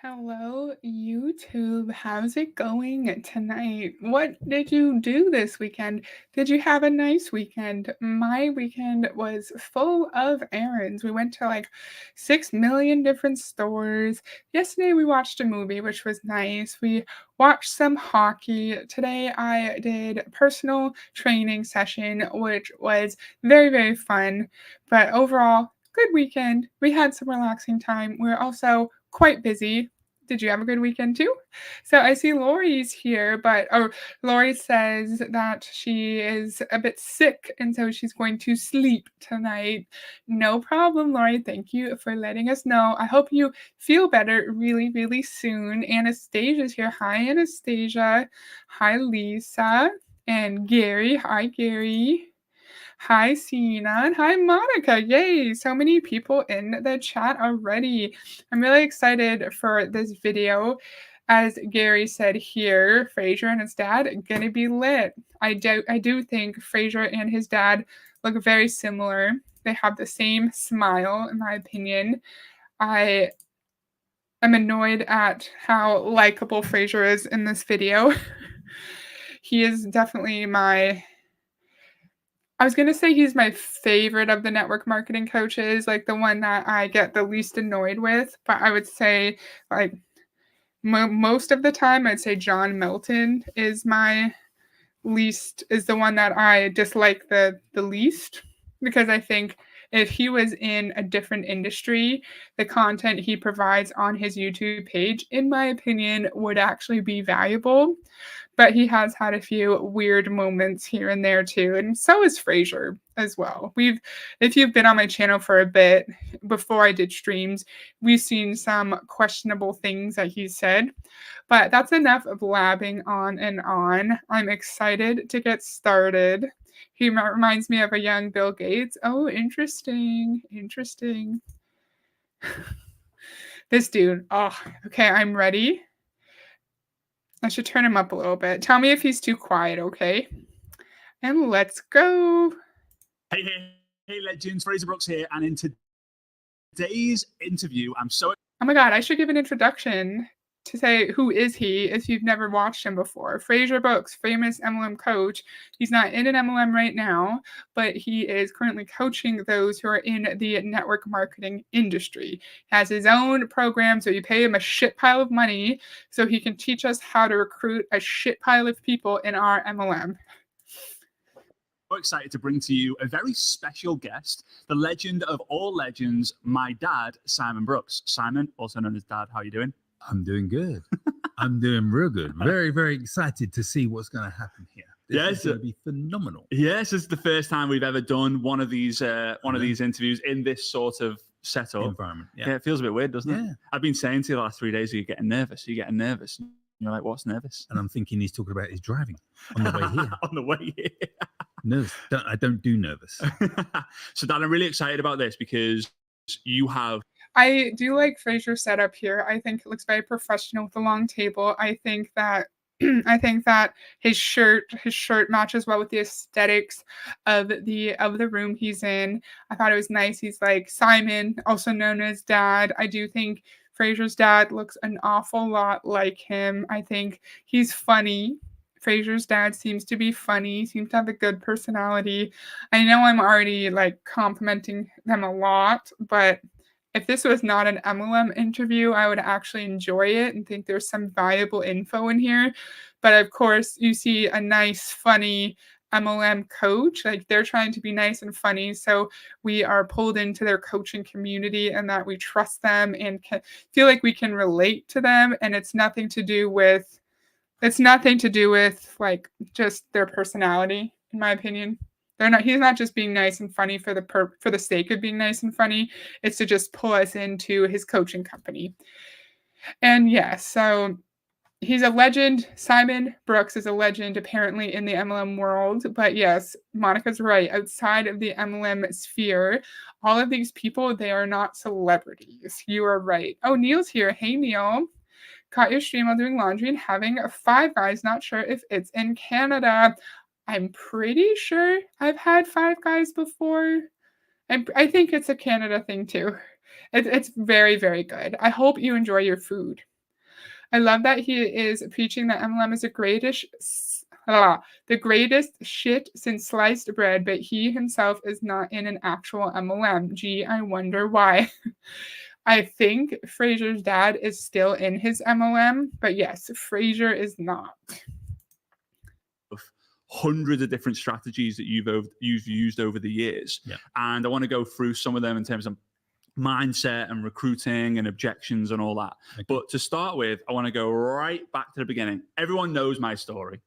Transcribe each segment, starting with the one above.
Hello, YouTube. How's it going tonight? What did you do this weekend? Did you have a nice weekend? My weekend was full of errands. We went to like 6 million different stores. Yesterday, we watched a movie, which was nice. We watched some hockey. Today, I did a personal training session, which was very, very fun. But overall, good weekend. We had some relaxing time. We're also quite busy. Did you have a good weekend too? So I see Lori's here, but Lori says that she is a bit sick and so she's going to sleep tonight. No problem, Lori. Thank you for letting us know. I hope you feel better really, really soon. Anastasia's here. Hi, Anastasia. Hi, Lisa. And Gary. Hi, Gary. Hi, Sina, and hi, Monica. Yay, so many people in the chat already. I'm really excited for this video. As Gary said here, Frazer and his dad gonna be lit. I do think Frazer and his dad look very similar. They have the same smile, in my opinion. I am annoyed at how likable Frazer is in this video. He is definitely I was gonna say he's my favorite of the network marketing coaches, like the one that I get the least annoyed with. But I would say, like, most of the time, I'd say John Milton is the one that I dislike the least because I think if he was in a different industry, the content he provides on his YouTube page, in my opinion, would actually be valuable. But he has had a few weird moments here and there too, and so is Fraser as well. If you've been on my channel for a bit before I did streams, we've seen some questionable things that he said. But that's enough of blabbing on and on. I'm excited to get started. He reminds me of a young Bill Gates. Oh, interesting. Interesting. This dude. Oh, okay, I'm ready. I should turn him up a little bit. Tell me if he's too quiet, okay? And let's go. Hey, legends. Fraser Brooks here. And in today's interview, Oh my God, I should give an introduction to say who is he if you've never watched him before. Fraser Brooks, famous MLM coach. He's not in an MLM right now, but he is currently coaching those who are in the network marketing industry. He has his own program, so you pay him a shit pile of money so he can teach us how to recruit a shit pile of people in our MLM. Excited to bring to you a very special guest, the legend of all legends, my dad, Simon Brooks. Simon, also known as Dad, how are you doing? I'm doing good. I'm doing real good. Very, very excited to see what's going to happen here. This is going to be phenomenal. Yes, this is the first time we've ever done one of these interviews in this sort of setup environment. Yeah, it feels a bit weird, doesn't it? I've been saying to you the last 3 days, are you getting nervous? Are you getting nervous? You're like, what's nervous? And I'm thinking he's talking about his driving on the way here. On the way here. Nervous. I don't do nervous. So, Dan, I'm really excited about this because you have... I do like Fraser's setup here. I think it looks very professional with the long table. I think that his shirt matches well with the aesthetics of the room he's in. I thought it was nice. He's like Simon, also known as Dad. I do think Fraser's dad looks an awful lot like him. I think he's funny. Fraser's dad seems to be funny, seems to have a good personality. I know I'm already like complimenting them a lot, but if this was not an MLM interview, I would actually enjoy it and think there's some valuable info in here. But of course, you see a nice, funny MLM coach, like they're trying to be nice and funny. So we are pulled into their coaching community and that we trust them and feel like we can relate to them. And it's nothing to do with like just their personality, in my opinion. He's not just being nice and funny for the sake of being nice and funny. It's to just pull us into his coaching company. And yeah, so he's a legend. Simon Brooks is a legend apparently in the MLM world. But yes, Monica's right. Outside of the MLM sphere, all of these people, they are not celebrities. You are right. Oh, Neil's here. Hey, Neil. Caught your stream while doing laundry and having a Five Guys. Not sure if it's in Canada. I'm pretty sure I've had Five Guys before. I think it's a Canada thing too. It's very, very good. I hope you enjoy your food. I love that he is preaching that MLM is the greatest shit since sliced bread, but he himself is not in an actual MLM. Gee, I wonder why. I think Frazer's dad is still in his MLM, but yes, Frazer is not. Hundreds of different strategies that you've used over the years. Yeah. And I want to go through some of them in terms of mindset and recruiting and objections and all that. Okay. But to start with, I want to go right back to the beginning. Everyone knows my story,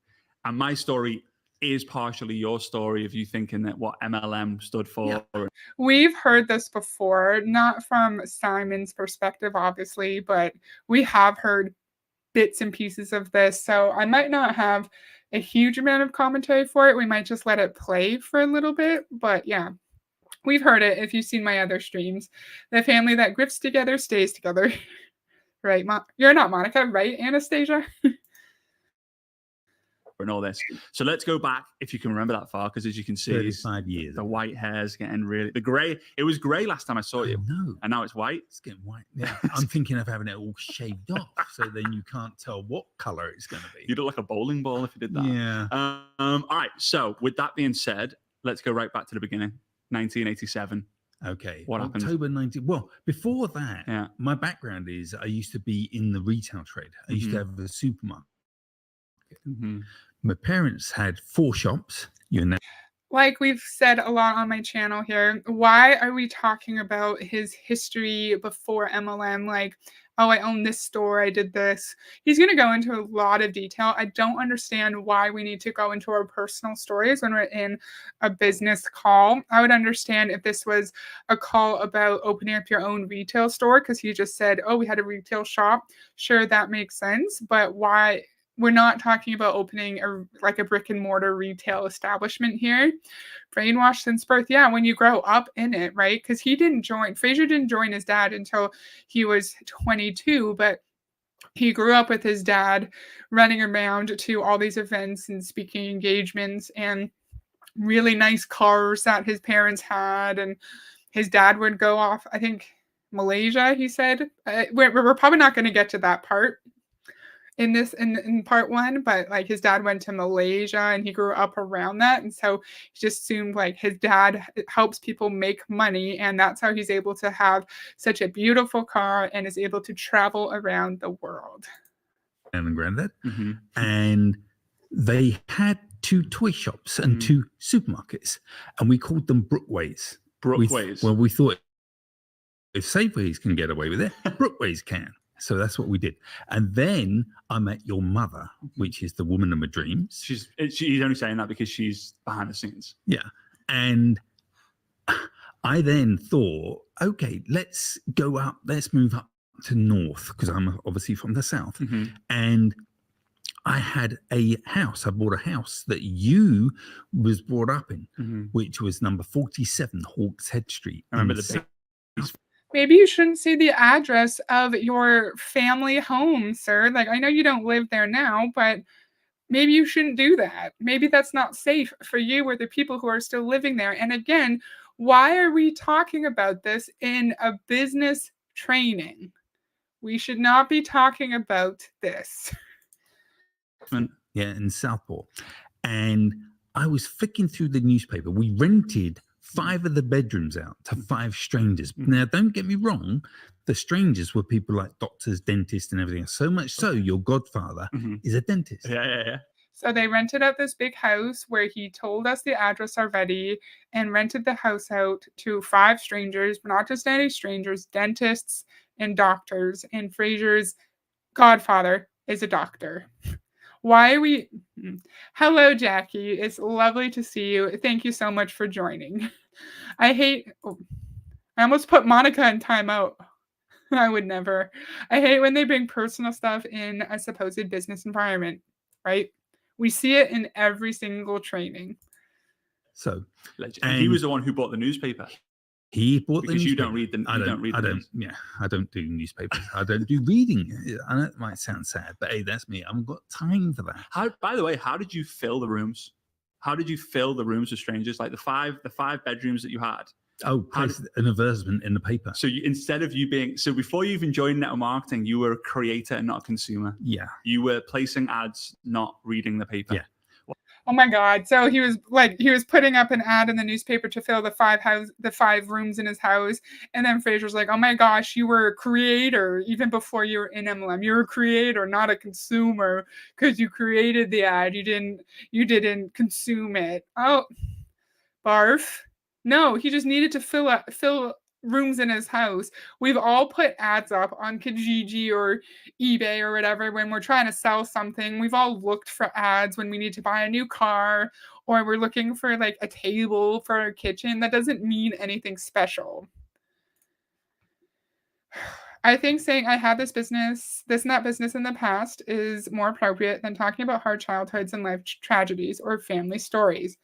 and my story is partially your story of you thinking that what MLM stood for. Yeah. We've heard this before, not from Simon's perspective, obviously, but we have heard bits and pieces of this. So I might not have a huge amount of commentary for it. We might just let it play for a little bit. But yeah, we've heard it if you've seen my other streams. The family that grifts together stays together. Right? You're not Monica, right, Anastasia? And all this. So let's go back, if you can remember that far, because as you can see, 35 years. The white hair's getting really, the grey, it was grey last time I saw you. No. And now it's white. It's getting white. Yeah. I'm thinking of having it all shaved off, so then you can't tell what color it's going to be. You'd look like a bowling ball if you did that. Yeah. All right. So with that being said, let's go right back to the beginning. 1987. Okay. What happened? October 19. Well, before that, my background is I used to be in the retail trade. I used to have a supermarket. My parents had 4 shops. Like we've said a lot on my channel here, why are we talking about his history before MLM? Like, oh, I own this store, I did this. He's going to go into a lot of detail. I don't understand why we need to go into our personal stories when we're in a business call. I would understand if this was a call about opening up your own retail store, because he just said, oh, we had a retail shop. Sure, that makes sense. But why? We're not talking about opening a brick and mortar retail establishment here. Brainwashed since birth. Yeah, when you grow up in it, right? Because Frazer didn't join his dad until he was 22, but he grew up with his dad running around to all these events and speaking engagements and really nice cars that his parents had. And his dad would go off, I think, Malaysia, he said. We're probably not going to get to that part in part 1, but like his dad went to Malaysia and he grew up around that, and so he just assumed like his dad helps people make money, and that's how he's able to have such a beautiful car and is able to travel around the world. And granddad, and they had 2 toy shops and 2 supermarkets, and we called them Brookways. Brookways. We thought if Safeways can get away with it, Brookways can. So that's what we did. And then I met your mother, which is the woman of my dreams. She's only saying that because she's behind the scenes. Yeah. And I then thought, okay, let's go up. Let's move up to north, because I'm obviously from the south. And I had a house. I bought a house that you was brought up in, which was number 47 Hawks Head Street. I remember the Maybe you shouldn't say the address of your family home, sir. Like, I know you don't live there now, but maybe you shouldn't do that. Maybe that's not safe for you or the people who are still living there. And again, why are we talking about this in a business training? We should not be talking about this. Yeah, in Southport. And I was flicking through the newspaper. We rented 5 of the bedrooms out to 5 strangers. Now, don't get me wrong. The strangers were people like doctors, dentists, and everything. So much so, your godfather is a dentist. Yeah. So they rented out this big house where he told us the address already and rented the house out to 5 strangers, but not just any strangers, dentists and doctors. And Frazer's godfather is a doctor. Why are we... Hello, Jackie. It's lovely to see you. Thank you so much for joining. I almost put Monica in timeout. I would never. I hate when they bring personal stuff in a supposed business environment, right? We see it in every single training. So, and he was the one who bought the newspaper. He bought the newspaper. Because you don't read them. I don't do newspapers. I don't do reading. I know it might sound sad, but hey, that's me. I haven't got time for that. By the way, how did you fill the rooms? How did you fill the rooms with strangers? Like the five bedrooms that you had. Oh, place an advertisement in the paper. So instead of you being, so before you even joined network marketing, you were a creator and not a consumer. Yeah. You were placing ads, not reading the paper. Yeah. Oh my God. So he was putting up an ad in the newspaper to fill the 5 rooms in his house. And then Frazer's like, oh my gosh, you were a creator even before you were in MLM. You were a creator, not a consumer, because you created the ad. You didn't consume it. Oh, barf. No, he just needed to fill rooms in his house. We've all put ads up on Kijiji or eBay or whatever when we're trying to sell something. We've all looked for ads when we need to buy a new car or we're looking for like a table for our kitchen. That doesn't mean anything special. I think saying I had this and that business in the past is more appropriate than talking about hard childhoods and life tragedies or family stories.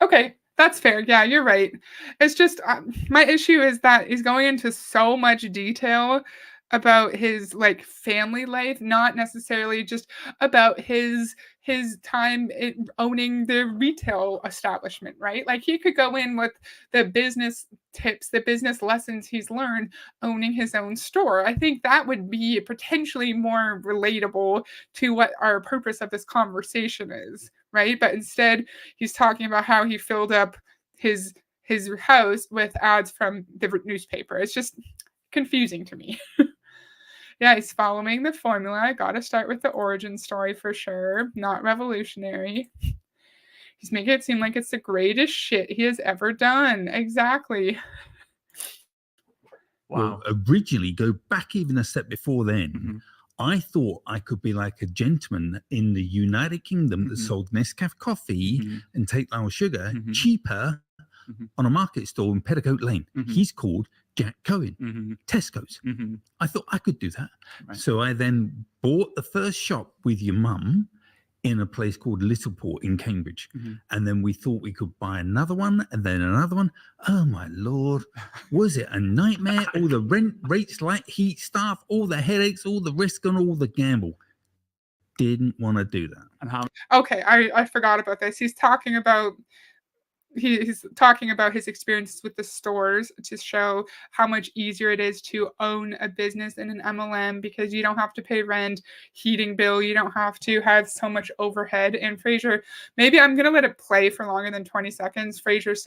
Okay, that's fair. Yeah, you're right. It's just my issue is that he's going into so much detail about his like family life, not necessarily just about his time owning the retail establishment, right? Like he could go in with the business tips, the business lessons he's learned owning his own store. I think that would be potentially more relatable to what our purpose of this conversation is, right? But instead, he's talking about how he filled up his house with ads from the newspaper. It's just confusing to me. Yeah, he's following the formula. I got to start with the origin story for sure. Not revolutionary. He's making it seem like it's the greatest shit he has ever done. Exactly. Wow. Well, originally, go back even a step before then, I thought I could be like a gentleman in the United Kingdom that sold Nescafe coffee and Take Lyle sugar cheaper on a market stall in Petticoat Lane. He's called Jack Cohen, Tesco's. I thought I could do that. Right. So I then bought the first shop with your mum in a place called Littleport in Cambridge. And then we thought we could buy another one and then another one. Oh my Lord, was it a nightmare? All the rent, rates, light, heat, staff, all the headaches, all the risk and all the gamble. Didn't want to do that. And how? Okay, I forgot about this. He's talking about his experiences with the stores to show how much easier it is to own a business in an MLM because you don't have to pay rent, heating bill, you don't have to have so much overhead. And Frazer, maybe I'm going to let it play for longer than 20 seconds. Frazer is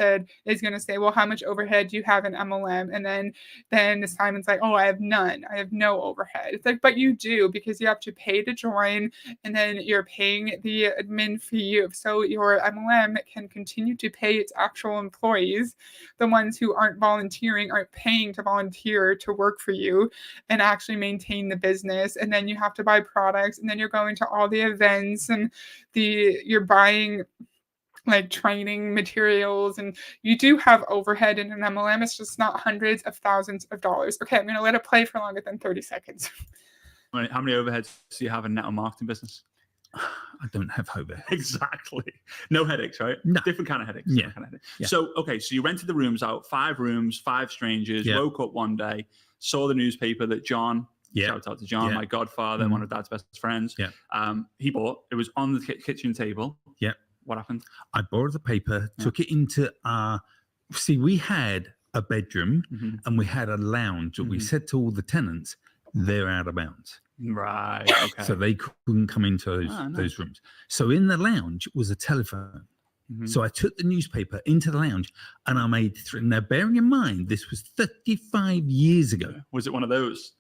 going to say, well, how much overhead do you have in MLM? And then Simon's like, oh, I have none. I have no overhead. It's like, but you do because you have to pay to join and then you're paying the admin fee so your MLM can continue to pay its actual employees. The ones who aren't volunteering aren't paying to volunteer to work for you and actually maintain the business. And then you have to buy products and then you're going to all the events and you're buying like training materials and you do have overhead in an MLM. It's just not hundreds of thousands of dollars. Okay, I'm going to let it play for longer than 30 seconds. How many overheads do you have in network marketing business? I don't have overheads. Exactly. No headaches, right? No. Different kind of headaches. Yeah. Yeah. So, okay, so you rented the rooms out, 5 rooms, 5 strangers, woke up one day, saw the newspaper that John, shout out to John, my godfather, one of Dad's best friends, he bought. It was on the kitchen table. Yeah. What happened? I borrowed the paper, took it into we had a bedroom and we had a lounge that we said to all the tenants, they're out of bounds. Right. Okay. So they couldn't come into those rooms. So in the lounge was a telephone. So I took the newspaper into the lounge and I made now bearing in mind this was 35 years ago. Was it one of those?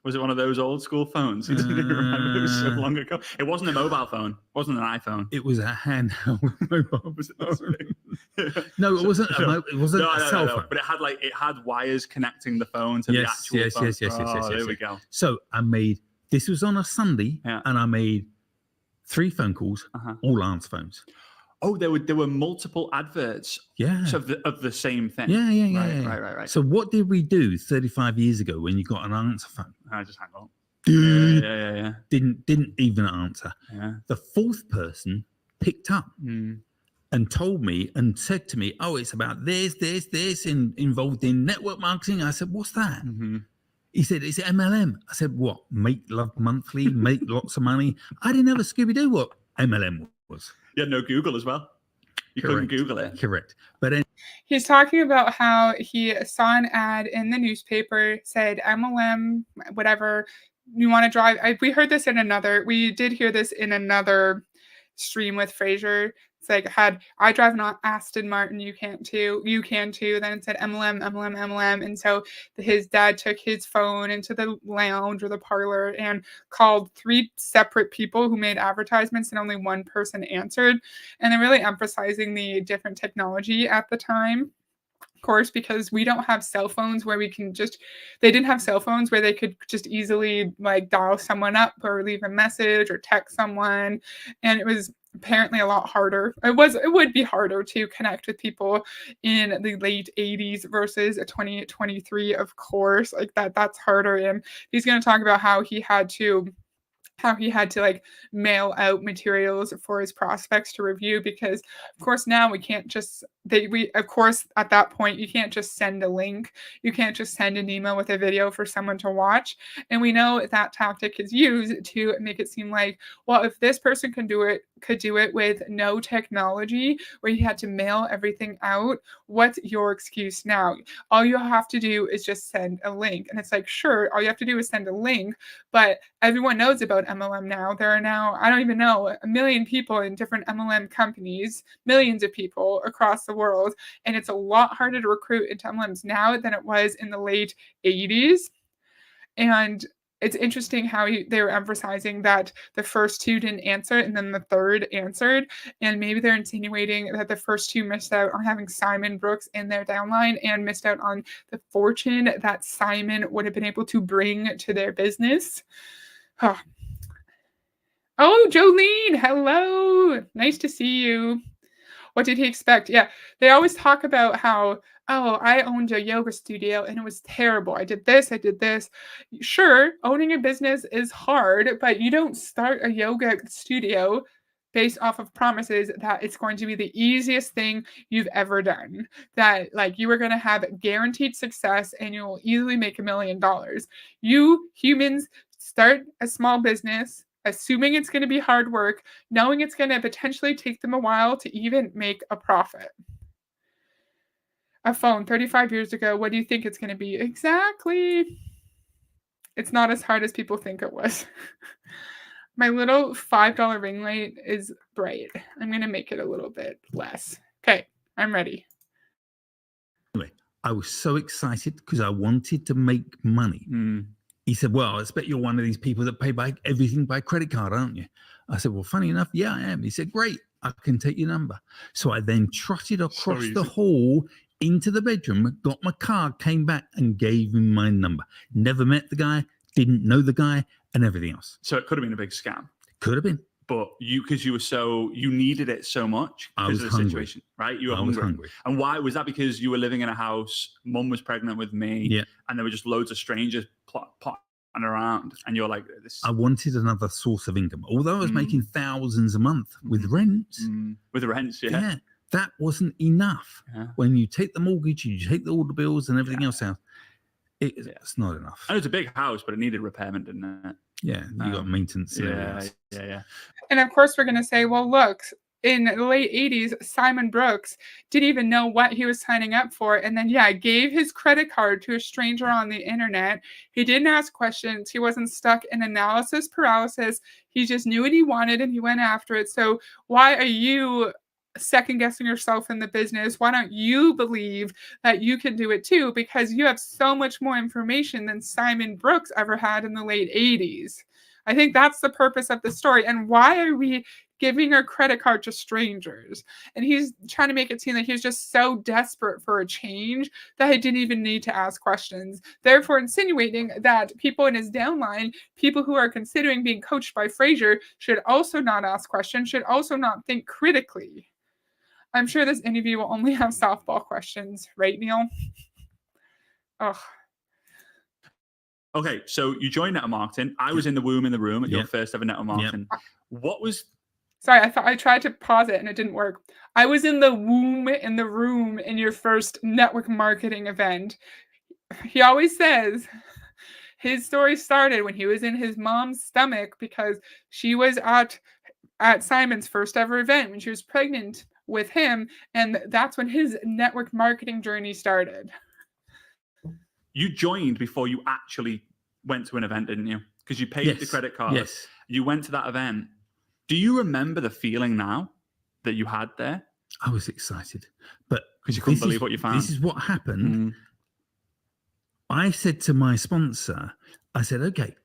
Was it one of those old school phones? You didn't remember it was so long ago. It wasn't a mobile phone. It wasn't an iPhone. It was a handheld mobile phone. No, it wasn't. It wasn't a cell phone. But it had wires connecting the phone to the actual phone. Yes. There we go. So I made. This was on a Sunday, and I made 3 phone calls, all answer phones. Oh, there were multiple adverts. Yeah. Of the same thing. Yeah. Right. So what did we do 35 years ago when you got an answer phone? I just hang on. Yeah. Didn't even answer. Yeah. The 4th person picked up and told me and said to me, "Oh, it's about this, involved in network marketing." I said, "What's that?" He said, "It's MLM." I said, "What? Make love monthly, make lots of money?" I didn't have a Scooby-Doo what MLM was. You had no Google as well. You couldn't Google it. Correct. But then He's talking about how he saw an ad in the newspaper, said MLM, whatever, you want to drive. We heard this in another, we did hear this in another stream with Fraser. It's like, I drive an Aston Martin, you can too. Then it said MLM, MLM, MLM. And so his dad took his phone into the lounge or the parlor and called 3 separate people who made advertisements, and only one person answered. And they're really emphasizing the different technology at the time, of course, because we don't have cell phones where they didn't have cell phones where they could just easily like dial someone up or leave a message or text someone. And it was apparently a lot harder. It would be harder to connect with people in the late 80s versus 2023, of course. Like that's harder. And he's going to talk about how he had to like mail out materials for his prospects to review, because of course now we can't just of course at that point you can't just send a link, you can't just send an email with a video for someone to watch. And we know that tactic is used to make it seem like, well, if this person could do it with no technology, where you had to mail everything out, what's your excuse now? All you have to do is just send a link. And it's like, sure, all you have to do is send a link, but everyone knows about MLM now. There are now, I don't even know, 1 million people in different MLM companies, millions of people across the world. And it's a lot harder to recruit into MLMs now than it was in the late 80s. And it's interesting how they were emphasizing that the first 2 didn't answer and then the third answered. And maybe they're insinuating that the first 2 missed out on having Simon Brooks in their downline and missed out on the fortune that Simon would have been able to bring to their business. Huh. Oh, Jolene, hello. Nice to see you. What did he expect? Yeah, they always talk about how, oh, I owned a yoga studio and it was terrible. I did this. Sure, owning a business is hard, but you don't start a yoga studio based off of promises that it's going to be the easiest thing you've ever done. That like you are going to have guaranteed success and you will easily make $1 million. You humans start a small business assuming it's going to be hard work, knowing it's going to potentially take them a while to even make a profit. A phone 35 years ago, what do you think it's going to be? Exactly. It's not as hard as people think it was. My little $5 ring light is bright. I'm going to make it a little bit less. Okay, I'm ready. Anyway, I was so excited because I wanted to make money. He said, well, I expect you're one of these people that pay everything by credit card, aren't you? I said, well, funny enough, yeah, I am. He said, great, I can take your number. So I then trotted across the hall into the bedroom, got my card, came back and gave him my number. Never met the guy, didn't know the guy and everything else. So it could have been a big scam. Could have been. But because you needed it so much because of the situation, right? You were hungry. And why was that? Because you were living in a house, mum was pregnant with me, and there were just loads of strangers plotting around, and you're like, this. I wanted another source of income, although I was making thousands a month with rents. With rents, yeah. That wasn't enough. When you take the mortgage, you take all the bills and everything else out, it's not enough. And it's a big house, but it needed repairment, didn't it? Yeah, you got maintenance. Yeah. And of course, we're going to say, well, look, in the late 80s, Simon Brooks didn't even know what he was signing up for. And then, gave his credit card to a stranger on the internet. He didn't ask questions. He wasn't stuck in analysis paralysis. He just knew what he wanted and he went after it. So why are you second guessing yourself in the business? Why don't you believe that you can do it too? Because you have so much more information than Simon Brooks ever had in the late 80s. I think that's the purpose of the story. And why are we giving our credit card to strangers? And he's trying to make it seem like he's just so desperate for a change that he didn't even need to ask questions, therefore insinuating that people in his downline, people who are considering being coached by Fraser, should also not ask questions, should also not think critically. I'm sure this interview will only have softball questions, right, Neil? Oh. Okay, so you joined network marketing. I was in the room at your first ever network marketing. What was... Sorry, I tried to pause it and it didn't work. I was in the room in your first network marketing event. He always says his story started when he was in his mom's stomach because she was at Simon's first ever event when she was pregnant with him. And that's when his network marketing journey started. You joined before you actually went to an event, didn't you? Because you paid the credit card. Yes. You went to that event. Do you remember the feeling now that you had there? I was excited, but because you couldn't believe what you found. This is what happened. I said to my sponsor, I said, okay.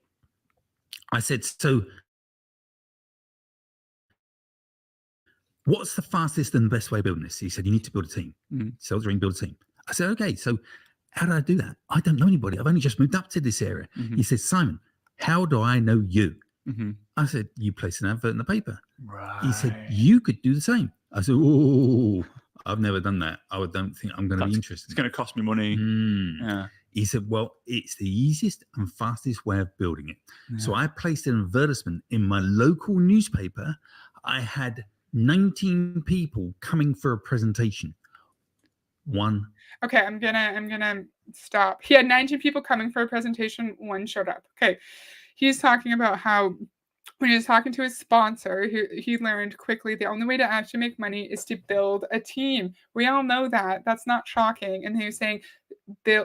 I said, so what's the fastest and the best way of building this? He said, you need to build a team. Sell the dream, build a team. I said, okay, so how do I do that? I don't know anybody. I've only just moved up to this area. He said, Simon, how do I know you? I said, you place an advert in the paper. Right. He said, you could do the same. I said, oh, I've never done that. I don't think I'm going to be interested. It's going to cost me money. Yeah. He said, well, it's the easiest and fastest way of building it. Yeah. So I placed an advertisement in my local newspaper. I had 19 people coming for a presentation. One. Okay, I'm gonna stop. He had 19 people coming for a presentation. One showed up. Okay. He's talking about how when he was talking to his sponsor, he learned quickly the only way to actually make money is to build a team. We all know that. That's not shocking. And he was saying,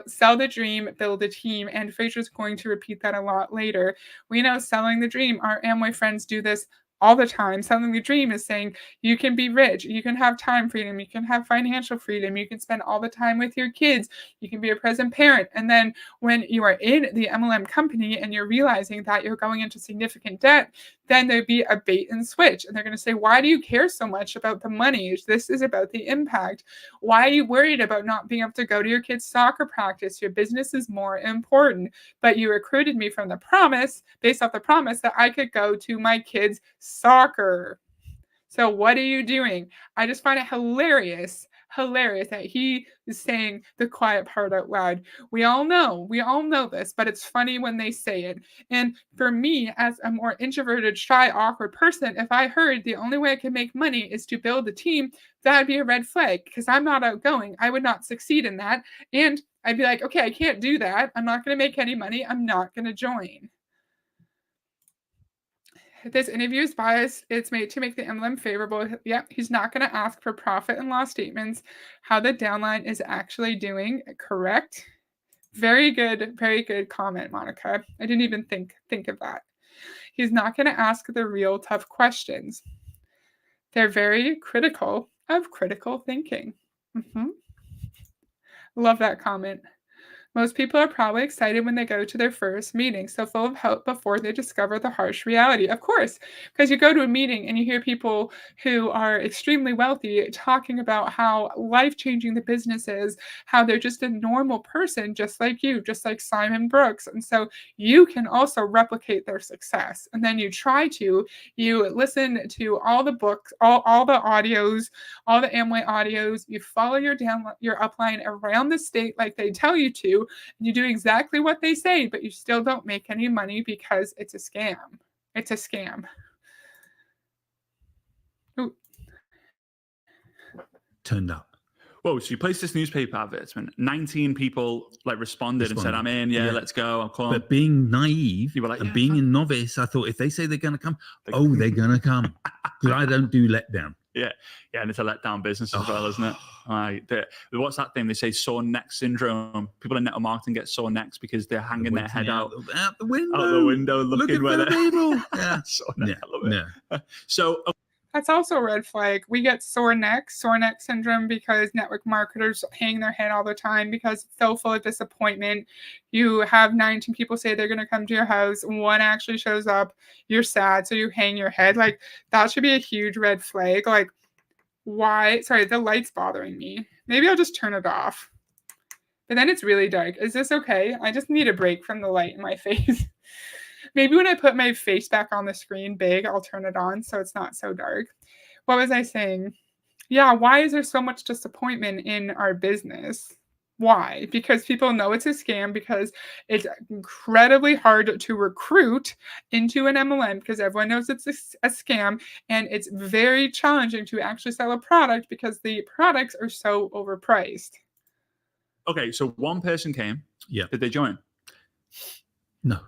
sell the dream, build a team. And Frazer's going to repeat that a lot later. We know selling the dream. Our Amway friends do this all the time. Selling the dream is saying you can be rich, you can have time freedom, you can have financial freedom, you can spend all the time with your kids, you can be a present parent. And then when you are in the MLM company and you're realizing that you're going into significant debt, then there'd be a bait and switch. And they're going to say, why do you care so much about the money? This is about the impact. Why are you worried about not being able to go to your kid's soccer practice? Your business is more important. But you recruited me from the promise, based off the promise that I could go to my kid's soccer. So what are you doing? I just find it hilarious that he is saying the quiet part out loud. We all know this, but it's funny when they say it. And for me, as a more introverted, shy, awkward person, if I heard the only way I can make money is to build a team, that'd be a red flag because I'm not outgoing. I would not succeed in that. And I'd be like, okay, I can't do that. I'm not going to make any money. I'm not going to join. This interview is biased. It's made to make the MLM favorable. Yep, he's not going to ask for profit and loss statements. How the downline is actually doing. Correct. Very good comment, Monica. I didn't even think of that. He's not going to ask the real tough questions. They're very critical of critical thinking. Love that comment. Most people are probably excited when they go to their first meeting, so full of hope before they discover the harsh reality. Of course, because you go to a meeting and you hear people who are extremely wealthy talking about how life-changing the business is, how they're just a normal person, just like you, just like Simon Brooks. And so you can also replicate their success. And then you listen to all the books, all the audios, all the Amway audios, you follow your upline around the state like they tell you to, and you do exactly what they say, but you still don't make any money because it's a scam. It's a scam. Ooh. Turned up. Whoa, so you placed this newspaper advertisement. 19 people responded and said, I'm in, yeah, let's go, I'll come. But being naive and being a novice, I thought if they say they're going to come, they're going to come. Because I don't do letdown. Yeah, and it's a letdown business as well, isn't it? What's that thing? They say sore neck syndrome. People in network marketing get sore necks because they're hanging their head out the window, looking where they're people. Yeah. Sore neck, I love it. So that's also a red flag. We get sore neck syndrome because network marketers hang their head all the time because it's so full of disappointment. You have 19 people say they're going to come to your house. One actually shows up. You're sad, so you hang your head. That should be a huge red flag. Why? Sorry, the light's bothering me. Maybe I'll just turn it off. But then it's really dark. Is this okay? I just need a break from the light in my face. Maybe when I put my face back on the screen big, I'll turn it on so it's not so dark. What was I saying? Yeah, why is there so much disappointment in our business? Why? Because people know it's a scam, because it's incredibly hard to recruit into an MLM because everyone knows it's a scam, and it's very challenging to actually sell a product because the products are so overpriced. Okay, so one person came. Yeah. Did they join? No.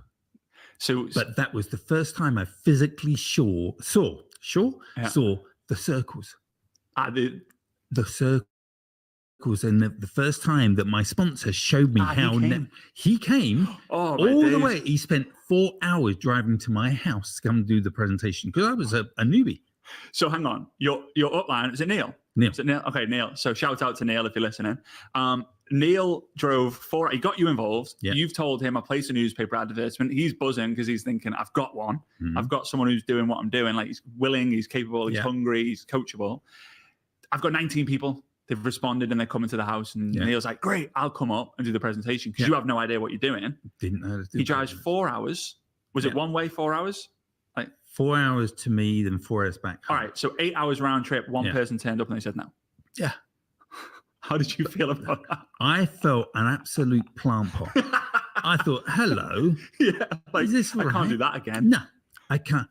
But that was the first time I physically saw the circles. The circles, and the first time that my sponsor showed me how he came all the way. He spent 4 hours driving to my house to come do the presentation because I was a newbie. So hang on, your upline, is it Neil? Neil. Is it Neil? Okay, Neil. So shout out to Neil if you're listening. Neil drove he got you involved. Yeah. You've told him I placed a newspaper advertisement. He's buzzing because he's thinking, I've got one. Mm-hmm. I've got someone who's doing what I'm doing. Like, he's willing, he's capable, he's hungry, he's coachable. I've got 19 people. They've responded and they're coming to the house. And Neil's like, great, I'll come up and do the presentation because you have no idea what you're doing. Didn't know. He drives 4 hours. Was it one way, 4 hours? Like 4 hours to me, then 4 hours back home. All right, so 8 hours round trip. One person turned up and they said no. Yeah. How did you feel about that? I felt an absolute plant pot. I thought, hello. Yeah, like, is this I can't do that again. No, I can't.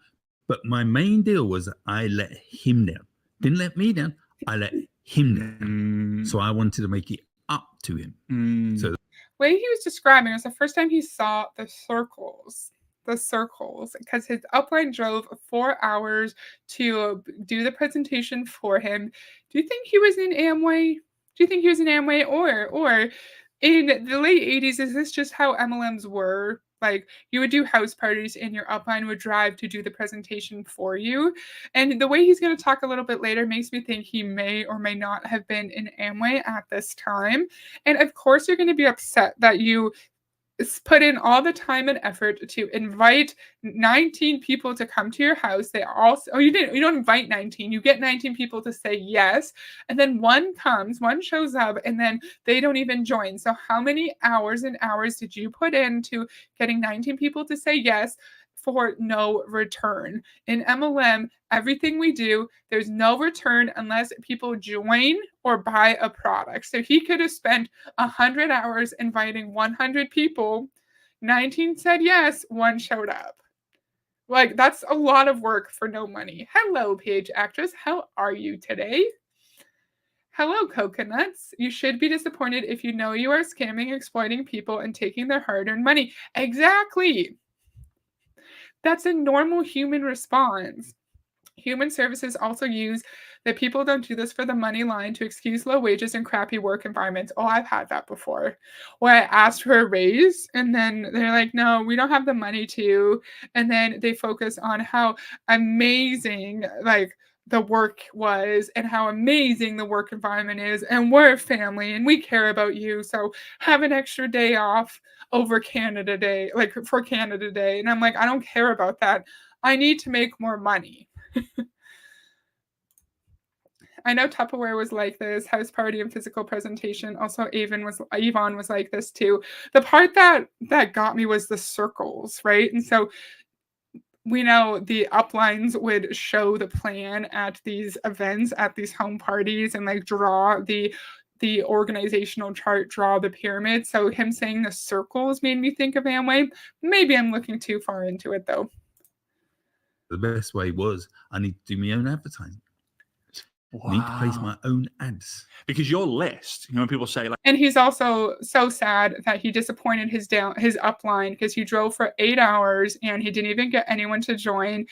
But my main deal was I let him down. Didn't let me down. I let him down. So I wanted to make it up to him. So the way he was describing was the first time he saw the circles, because his upline drove 4 hours to do the presentation for him. Do you think he was in Amway? Do you think he was in Amway or in the late 80s, is this just how MLMs were? Like, you would do house parties and your upline would drive to do the presentation for you. And the way he's going to talk a little bit later makes me think he may or may not have been in Amway at this time. And of course, you're going to be upset that you put in all the time and effort to invite 19 people to come to your house. They also, you don't invite 19, you get 19 people to say yes. And then one shows up and then they don't even join. So how many hours and hours did you put into getting 19 people to say yes for no return? In MLM, everything we do, there's no return unless people join or buy a product. So he could have spent 100 hours inviting 100 people. 19 said yes, 1 showed up. Like, that's a lot of work for no money. Hello, page actress. How are you today? Hello, coconuts. You should be disappointed if you know you are scamming, exploiting people, and taking their hard-earned money. Exactly. That's a normal human response. Human services also use that people don't do this for the money line to excuse low wages and crappy work environments. Oh, I've had that before. Where I asked for a raise and then they're like, no, we don't have the money to. And then they focus on how amazing like the work was and how amazing the work environment is. And we're a family and we care about you. So have an extra day off over Canada Day, like for Canada Day. And I'm like, I don't care about that. I need to make more money. I know Tupperware was like this, house party and physical presentation. Also, Yvonne was like this too. The part that got me was the circles, right? And so we know the uplines would show the plan at these events, at these home parties, and like draw the organizational chart, draw the pyramid. So him saying the circles made me think of Amway. Maybe I'm looking too far into it though. The best way was I need to do my own advertising. Wow. I need to place my own ads. Because your list, when people say like... And he's also so sad that he disappointed his upline because he drove for 8 hours and he didn't even get anyone to join.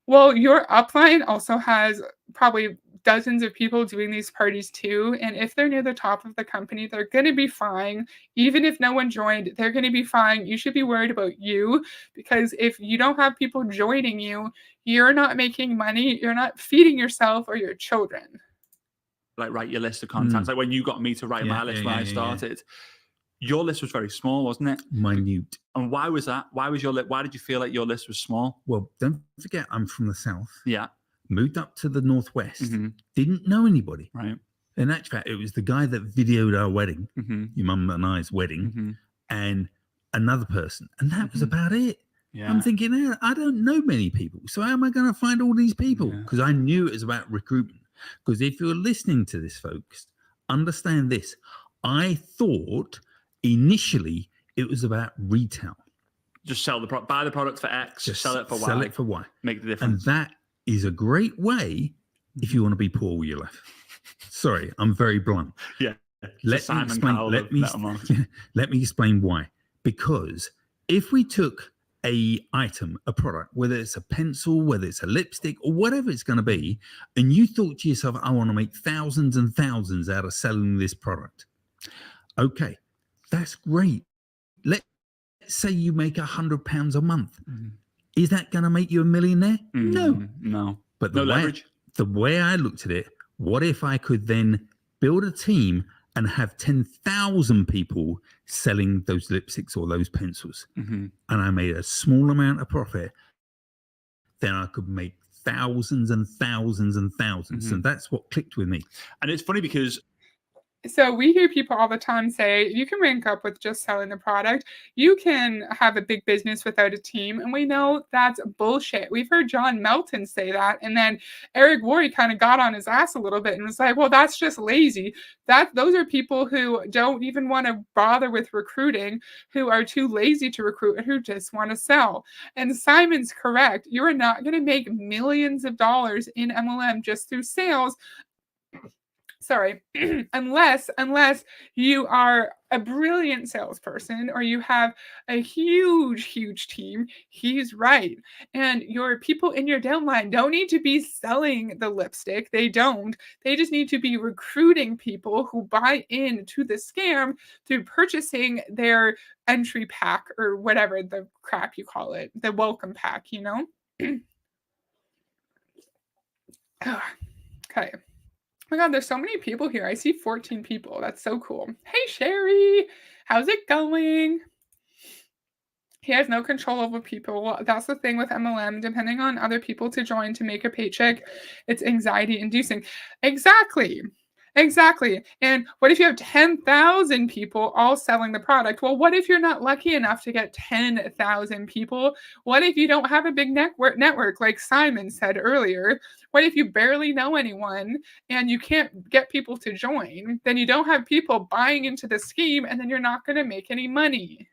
Well, your upline also has probably dozens of people doing these parties too. And if they're near the top of the company, they're going to be fine. Even if no one joined, they're going to be fine. You should be worried about you because if you don't have people joining you, you're not making money. You're not feeding yourself or your children. Like write your list of contacts. Like when you got me to write my list when I started, your list was very small, wasn't it? Minute. And why was that? Why did you feel like your list was small? Well, don't forget I'm from the South. Yeah. Moved up to the Northwest. Didn't know anybody. Right. In actual fact, it was the guy that videoed our wedding, your mum and I's wedding, and another person. And that was about it. Yeah. I'm thinking, I don't know many people. So how am I going to find all these people? Because I knew it was about recruitment. Because if you're listening to this, folks, understand this. I thought initially it was about retail. Just sell the product, buy the product for X, just sell it for Y. Sell it for Y. Make the difference. And that is a great way if you want to be poor all your life. Sorry, I'm very blunt. Yeah. Let me explain why. Because if we took a item, a product, whether it's a pencil, whether it's a lipstick, or whatever it's going to be, and you thought to yourself, I want to make thousands and thousands out of selling this product. Okay, that's great. Let's say you make £100 a month. Is that going to make you a millionaire? No. But No leverage. The way I looked at it, what if I could then build a team and have 10,000 people selling those lipsticks or those pencils, and I made a small amount of profit, then I could make thousands and thousands and thousands. And that's what clicked with me. And it's funny because So we hear people all the time say, you can rank up with just selling the product. You can have a big business without a team. And we know that's bullshit. We've heard John Melton say that. And then Eric Worre kind of got on his ass a little bit and was like, well, that's just lazy. Those are people who don't even want to bother with recruiting, who are too lazy to recruit, and who just want to sell. And Simon's correct. You are not going to make millions of dollars in MLM just through sales. Sorry, unless you are a brilliant salesperson or you have a huge team. He's right. And your people in your downline don't need to be selling the lipstick. They don't. They just need to be recruiting people who buy into the scam through purchasing their entry pack or whatever the crap you call it, the welcome pack, you know? Okay. Oh my God, there's so many people here. I see 14 people. That's so cool. Hey, Sherry. How's it going? He has no control over people. That's the thing with MLM. Depending on other people to join to make a paycheck, it's anxiety inducing. Exactly. And what if you have 10,000 people all selling the product? Well, what if you're not lucky enough to get 10,000 people? What if you don't have a big network like Simon said earlier? What if you barely know anyone and you can't get people to join? Then you don't have people buying into the scheme, and then you're not going to make any money.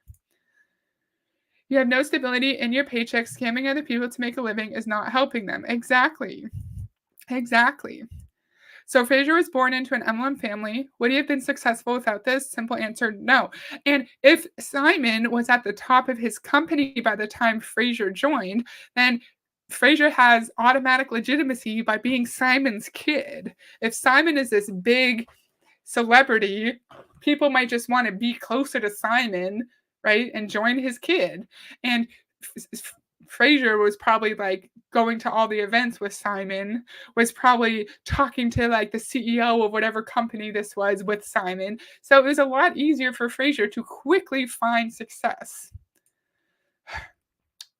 You have no stability in your paycheck. Scamming other people to make a living is not helping them. Exactly. So Frazer was born into an MLM family. Would he have been successful without this? Simple answer, no. And if Simon was at the top of his company by the time Frazer joined, then Frazer has automatic legitimacy by being Simon's kid. If Simon is this big celebrity, people might just want to be closer to Simon, right, and join his kid. And Frazer was probably like going to all the events with Simon, was probably talking to like the CEO of whatever company this was with Simon. So it was a lot easier for Frazer to quickly find success.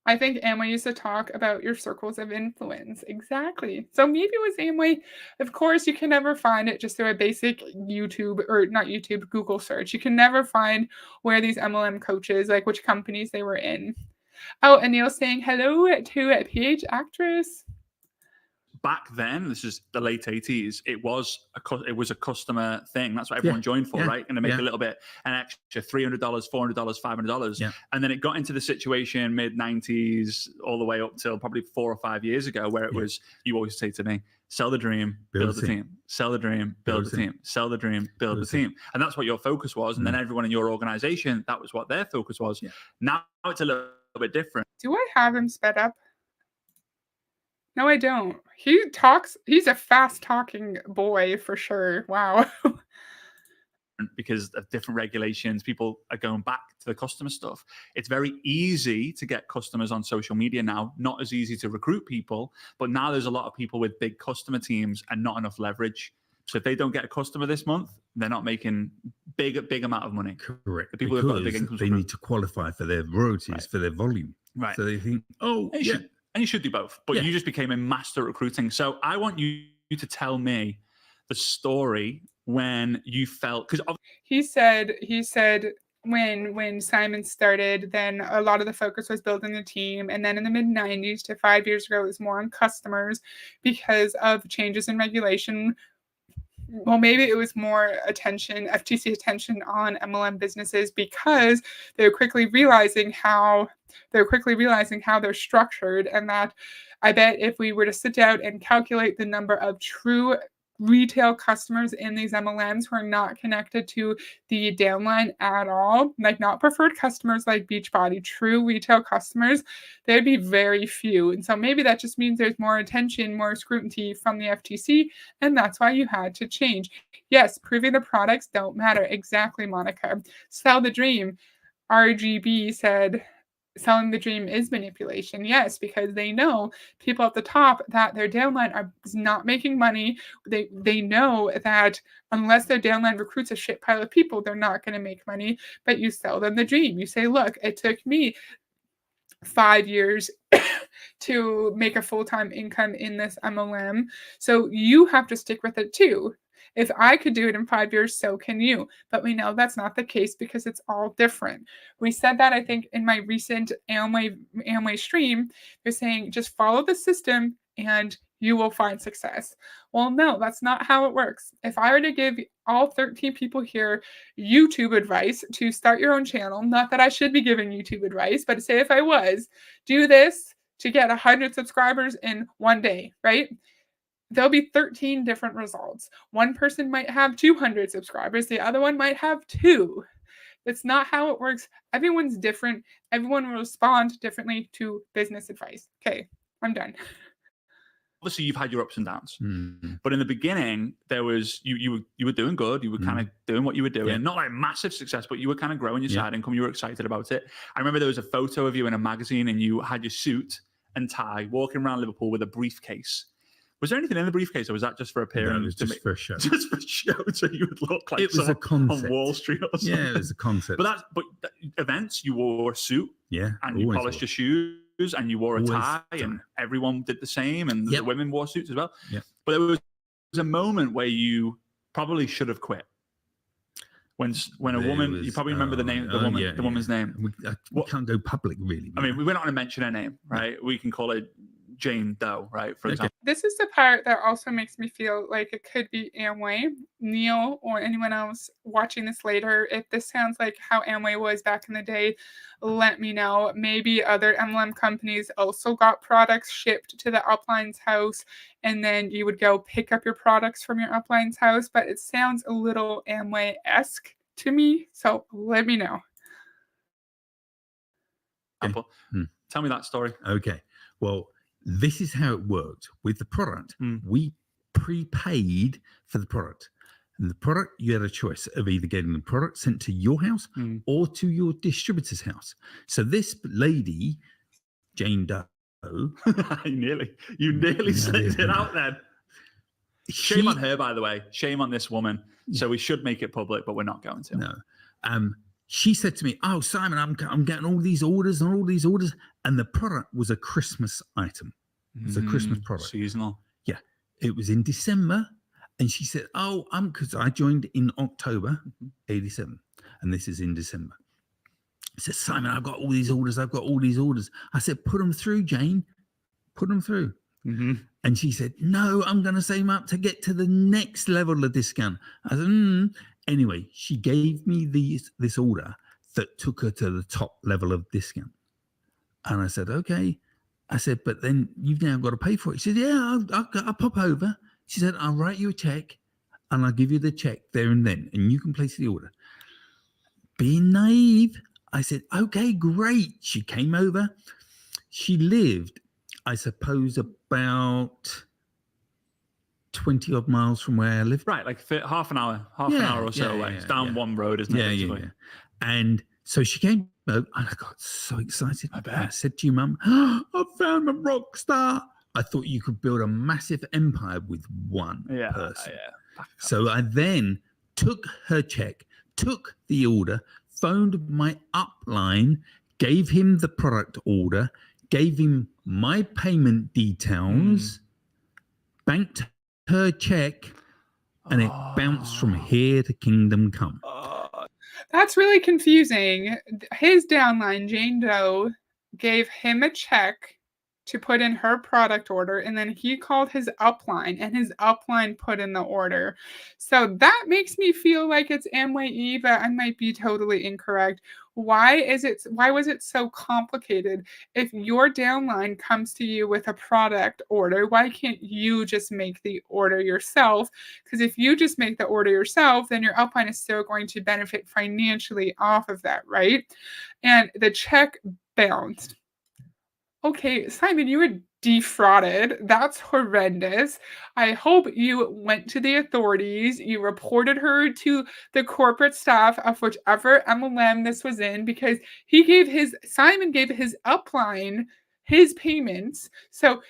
I think Amway used to talk about your circles of influence. Exactly. So maybe it was Amway. Of course, you can never find it just through a basic Google search. You can never find where these MLM coaches, like which companies they were in. Oh, and Neil's saying hello to a PH actress. Back then, this is the late 80s, it was a customer thing. That's what everyone joined for, right? And to make a little bit, an extra $300, $400, $500. Yeah. And then it got into the situation mid-90s all the way up till probably 4 or 5 years ago where it was, you always say to me, sell the dream, build the team. Sell the dream, build the team. Sell the dream, build the team. And that's what your focus was. And then everyone in your organization, that was what their focus was. Yeah. Now it's a little bit different. Do I have him sped up? No, I don't. He's a fast talking boy for sure. Wow. Because of different regulations, people are going back to the customer stuff. It's very easy to get customers on social media now, not as easy to recruit people, but now there's a lot of people with big customer teams and not enough leverage. So if they don't get a customer this month, they're not making big amount of money. Correct. The people who've got a big income, they need to qualify for their royalties, for their volume. Right. So they think, and you should do both, but you just became a master at recruiting. So I want you to tell me the story when you felt, because he said when Simon started, then a lot of the focus was building the team, and then in the mid-90s to 5 years ago, it was more on customers because of changes in regulation. Well, maybe it was more FTC attention on MLM businesses because they're quickly realizing how they're structured, and that I bet if we were to sit down and calculate the number of true retail customers in these MLMs who are not connected to the downline at all, like not preferred customers like Beachbody, true retail customers, there'd be very few. And so maybe that just means there's more attention, more scrutiny from the FTC, and that's why you had to change. Yes, proving the products don't matter. Exactly, Monica. Sell the dream. RGB said, selling the dream is manipulation. Yes, because they know people at the top that their downline is not making money. They know that unless their downline recruits a shit pile of people, they're not going to make money. But you sell them the dream. You say, look, it took me 5 years to make a full-time income in this MLM. So you have to stick with it too. If I could do it in 5 years, so can you. But we know that's not the case because it's all different. We said that, I think, in my recent Amway stream. They're saying just follow the system and you will find success. Well, no, that's not how it works. If I were to give all 13 people here YouTube advice to start your own channel, not that I should be giving YouTube advice, but say if I was, do this to get 100 subscribers in one day, right? There'll be 13 different results. One person might have 200 subscribers. The other one might have 2. That's not how it works. Everyone's different. Everyone will respond differently to business advice. Okay, I'm done. Obviously, you've had your ups and downs, but in the beginning, there was you were doing good. You were kind of doing what you were doing, not like massive success, but you were kind of growing your side income. You were excited about it. I remember there was a photo of you in a magazine, and you had your suit and tie, walking around Liverpool with a briefcase. Was there anything in the briefcase, or was that just for appearance? No, it was just for a show. Just for show, so you would look like it was a concept on Wall Street or something. Yeah, it was a concept. But events, you wore a suit, and you polished your shoes, and you wore a tie, and everyone did the same, and the women wore suits as well. Yeah. But there was a moment where you probably should have quit. When a woman, you probably remember the name, the woman's name. We can't go public, really. I mean, we're not going to mention her name, right? We can call it Jane Doe, right? For example. This is the part that also makes me feel like it could be Amway. Neil or anyone else watching this later, if this sounds like how Amway was back in the day, let me know. Maybe other MLM companies also got products shipped to the upline's house, and then you would go pick up your products from your upline's house, but it sounds a little Amway-esque to me, so let me know. Tell me that story. Okay. Well, this is how it worked with the product. We prepaid for the product. And the product, you had a choice of either getting the product sent to your house or to your distributor's house. So this lady, Jane Doe. you nearly slipped it out then. Shame on her, by the way. Shame on this woman. So we should make it public, but we're not going to. No. She said to me, "Oh, Simon, I'm getting all these orders and all these orders." And the product was a Christmas item. It was a Christmas product. Seasonal. Yeah. It was in December. And she said, "Oh, because I joined in October, 87. And this is in December." I said, "Simon, I've got all these orders. I've got all these orders." I said, "Put them through, Jane. Put them through." And she said, "No, I'm going to save them up to get to the next level of discount." I said, Anyway, she gave me this order that took her to the top level of discount. And I said, "Okay." I said, "But then you've now got to pay for it." She said, "Yeah, I'll pop over." She said, "I'll write you a check and I'll give you the check there and then, and you can place the order." Being naive, I said, "Okay, great." She came over. She lived, I suppose, about 20 odd miles from where I lived. Right, like half an hour or so away. It's down one road, isn't it? Yeah. And so she came over, and I got so excited. I said to your mum, "I found a rock star." I thought you could build a massive empire with one person. So I then took her check, took the order, phoned my upline, gave him the product order, gave him my payment details, banked her check, and it bounced from here to kingdom come. That's really confusing. His downline, Jane Doe, gave him a check to put in her product order, and then he called his upline, and his upline put in the order. So that makes me feel like it's Amway, but I might be totally incorrect. Why was it so complicated? If your downline comes to you with a product order, why can't you just make the order yourself? Because if you just make the order yourself, then your upline is still going to benefit financially off of that, right? And the check bounced. Okay, Simon, you were defrauded. That's horrendous. I hope you went to the authorities. You reported her to the corporate staff of whichever MLM this was in, because Simon gave his upline his payments. So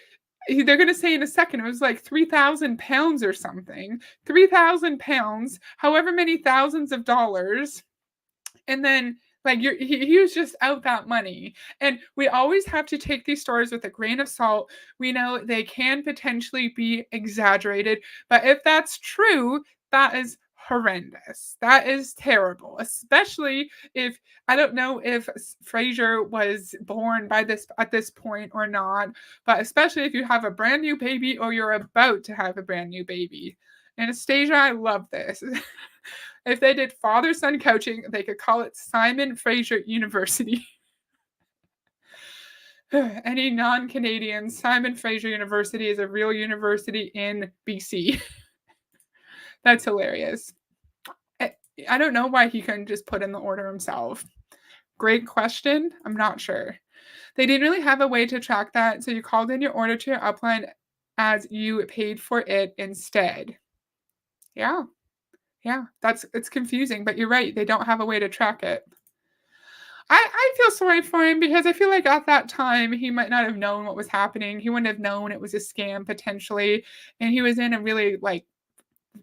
they're going to say in a second, it was like 3,000 pounds or something. 3,000 pounds, however many thousands of dollars. And then like he was just out that money. And we always have to take these stories with a grain of salt. We know they can potentially be exaggerated, but if that's true, that is horrendous. That is terrible, especially if I don't know if Frazer was born at this point or not, but especially if you have a brand new baby or you're about to have a brand new baby. Anastasia, I love this. If they did father-son coaching, they could call it Simon Fraser University. Any non-Canadian, Simon Fraser University is a real university in BC. That's hilarious. I don't know why he couldn't just put in the order himself. Great question. I'm not sure. They didn't really have a way to track that, so you called in your order to your upline as you paid for it instead. Yeah. Yeah, it's confusing, but you're right. They don't have a way to track it. I feel sorry for him because I feel like at that time he might not have known what was happening. He wouldn't have known it was a scam potentially, and he was in a really like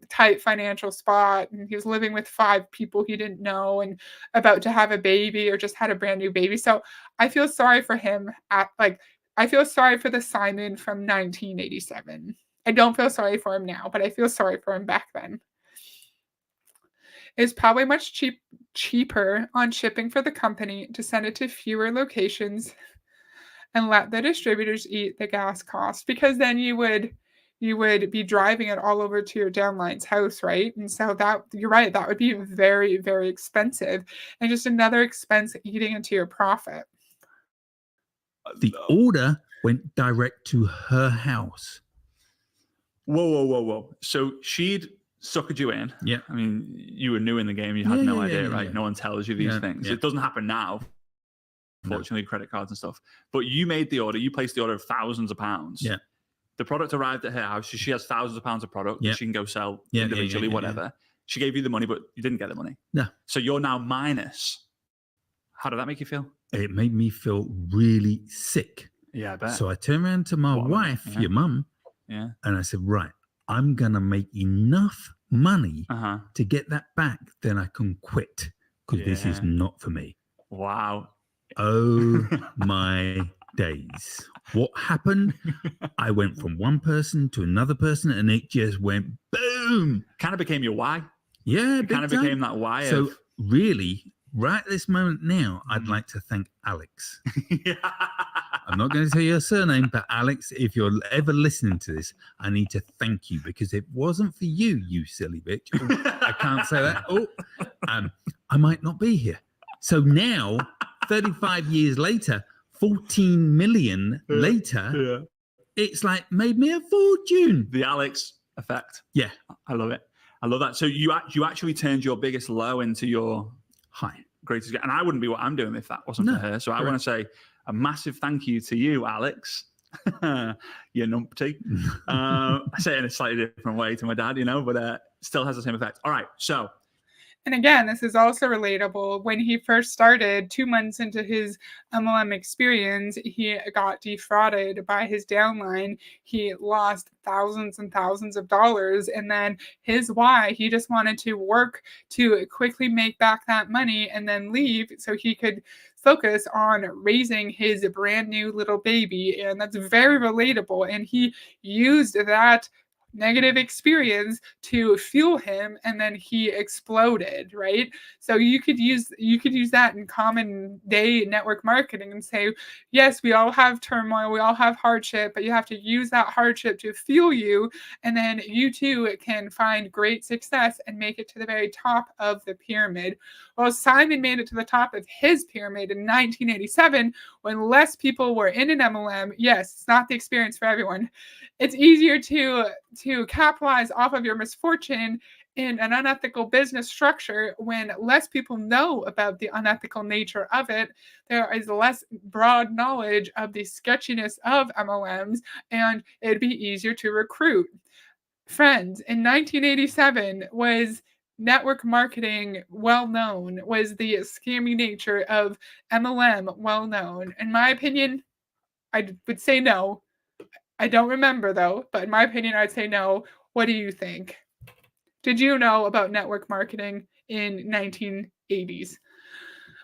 tight financial spot, and he was living with 5 people he didn't know and about to have a baby or just had a brand new baby. So I feel sorry for him I feel sorry for the Simon from 1987. I don't feel sorry for him now, but I feel sorry for him back then. It's probably much cheaper on shipping for the company to send it to fewer locations and let the distributors eat the gas cost, because then you would be driving it all over to your downline's house, right? And so that you're right, that would be very, very expensive and just another expense eating into your profit. The order went direct to her house. Whoa. So she'd suckered you in. Yeah. I mean, you were new in the game. You had no idea, right? Yeah. No one tells you these things. Yeah. It doesn't happen now, fortunately, credit cards and stuff. But you made the order. You placed the order of thousands of pounds. Yeah. The product arrived at her house. She has thousands of pounds of product that she can go sell individually, whatever. Yeah. She gave you the money, but you didn't get the money. No. So you're now minus. How did that make you feel? It made me feel really sick. Yeah, I bet. So I turned around to my wife, your mum, and I said, right, I'm going to make enough money to get that back, then I can quit, because this is not for me. Wow. Oh my days. What happened? I went from one person to another person, and it just went boom. Kind of became your why. Yeah, it kind of became that why. So really, right at this moment now, I'd like to thank Alex. I'm not going to tell you her surname, but Alex, if you're ever listening to this, I need to thank you, because if it wasn't for you, you silly bitch. Oh, I can't say that. I might not be here. So now, 35 years later, 14 million later, it's like made me a fortune. The Alex effect. Yeah. I love it. I love that. So you actually turned your biggest low into your high. Greatest. And I wouldn't be what I'm doing if that wasn't for her. So I want to say a massive thank you to you, Alex. You numpty. I say it in a slightly different way to my dad, but still has the same effect. All right. So. And again, this is also relatable. When he first started, 2 months into his MLM experience, he got defrauded by his downline. He lost thousands and thousands of dollars. And then his why, he just wanted to work to quickly make back that money and then leave so he could focus on raising his brand new little baby. And that's very relatable. And he used that negative experience to fuel him, and then he exploded, right? So you could use that in common day network marketing and say, yes, we all have turmoil, we all have hardship, but you have to use that hardship to fuel you, and then you too can find great success and make it to the very top of the pyramid. Well, Simon made it to the top of his pyramid in 1987 when less people were in an MLM. Yes, it's not the experience for everyone. It's easier to capitalize off of your misfortune in an unethical business structure when less people know about the unethical nature of it. There is less broad knowledge of the sketchiness of MLMs, and it'd be easier to recruit. Friends, in 1987 was network marketing well known? Was the scammy nature of MLM well known? In my opinion, I would say no. I don't remember though, but in my opinion, I'd say no. What do you think? Did you know about network marketing in 1980s?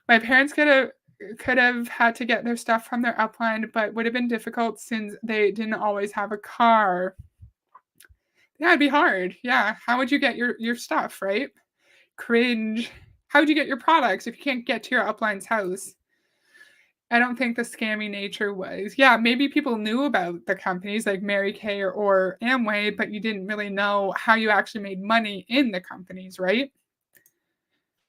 My parents could have had to get their stuff from their upline, but would have been difficult since they didn't always have a car. Yeah, it'd be hard. Yeah. How would you get your stuff, right? Cringe. How would you get your products if you can't get to your upline's house? I don't think the scammy nature was. Yeah, maybe people knew about the companies like Mary Kay or Amway, but you didn't really know how you actually made money in the companies, right?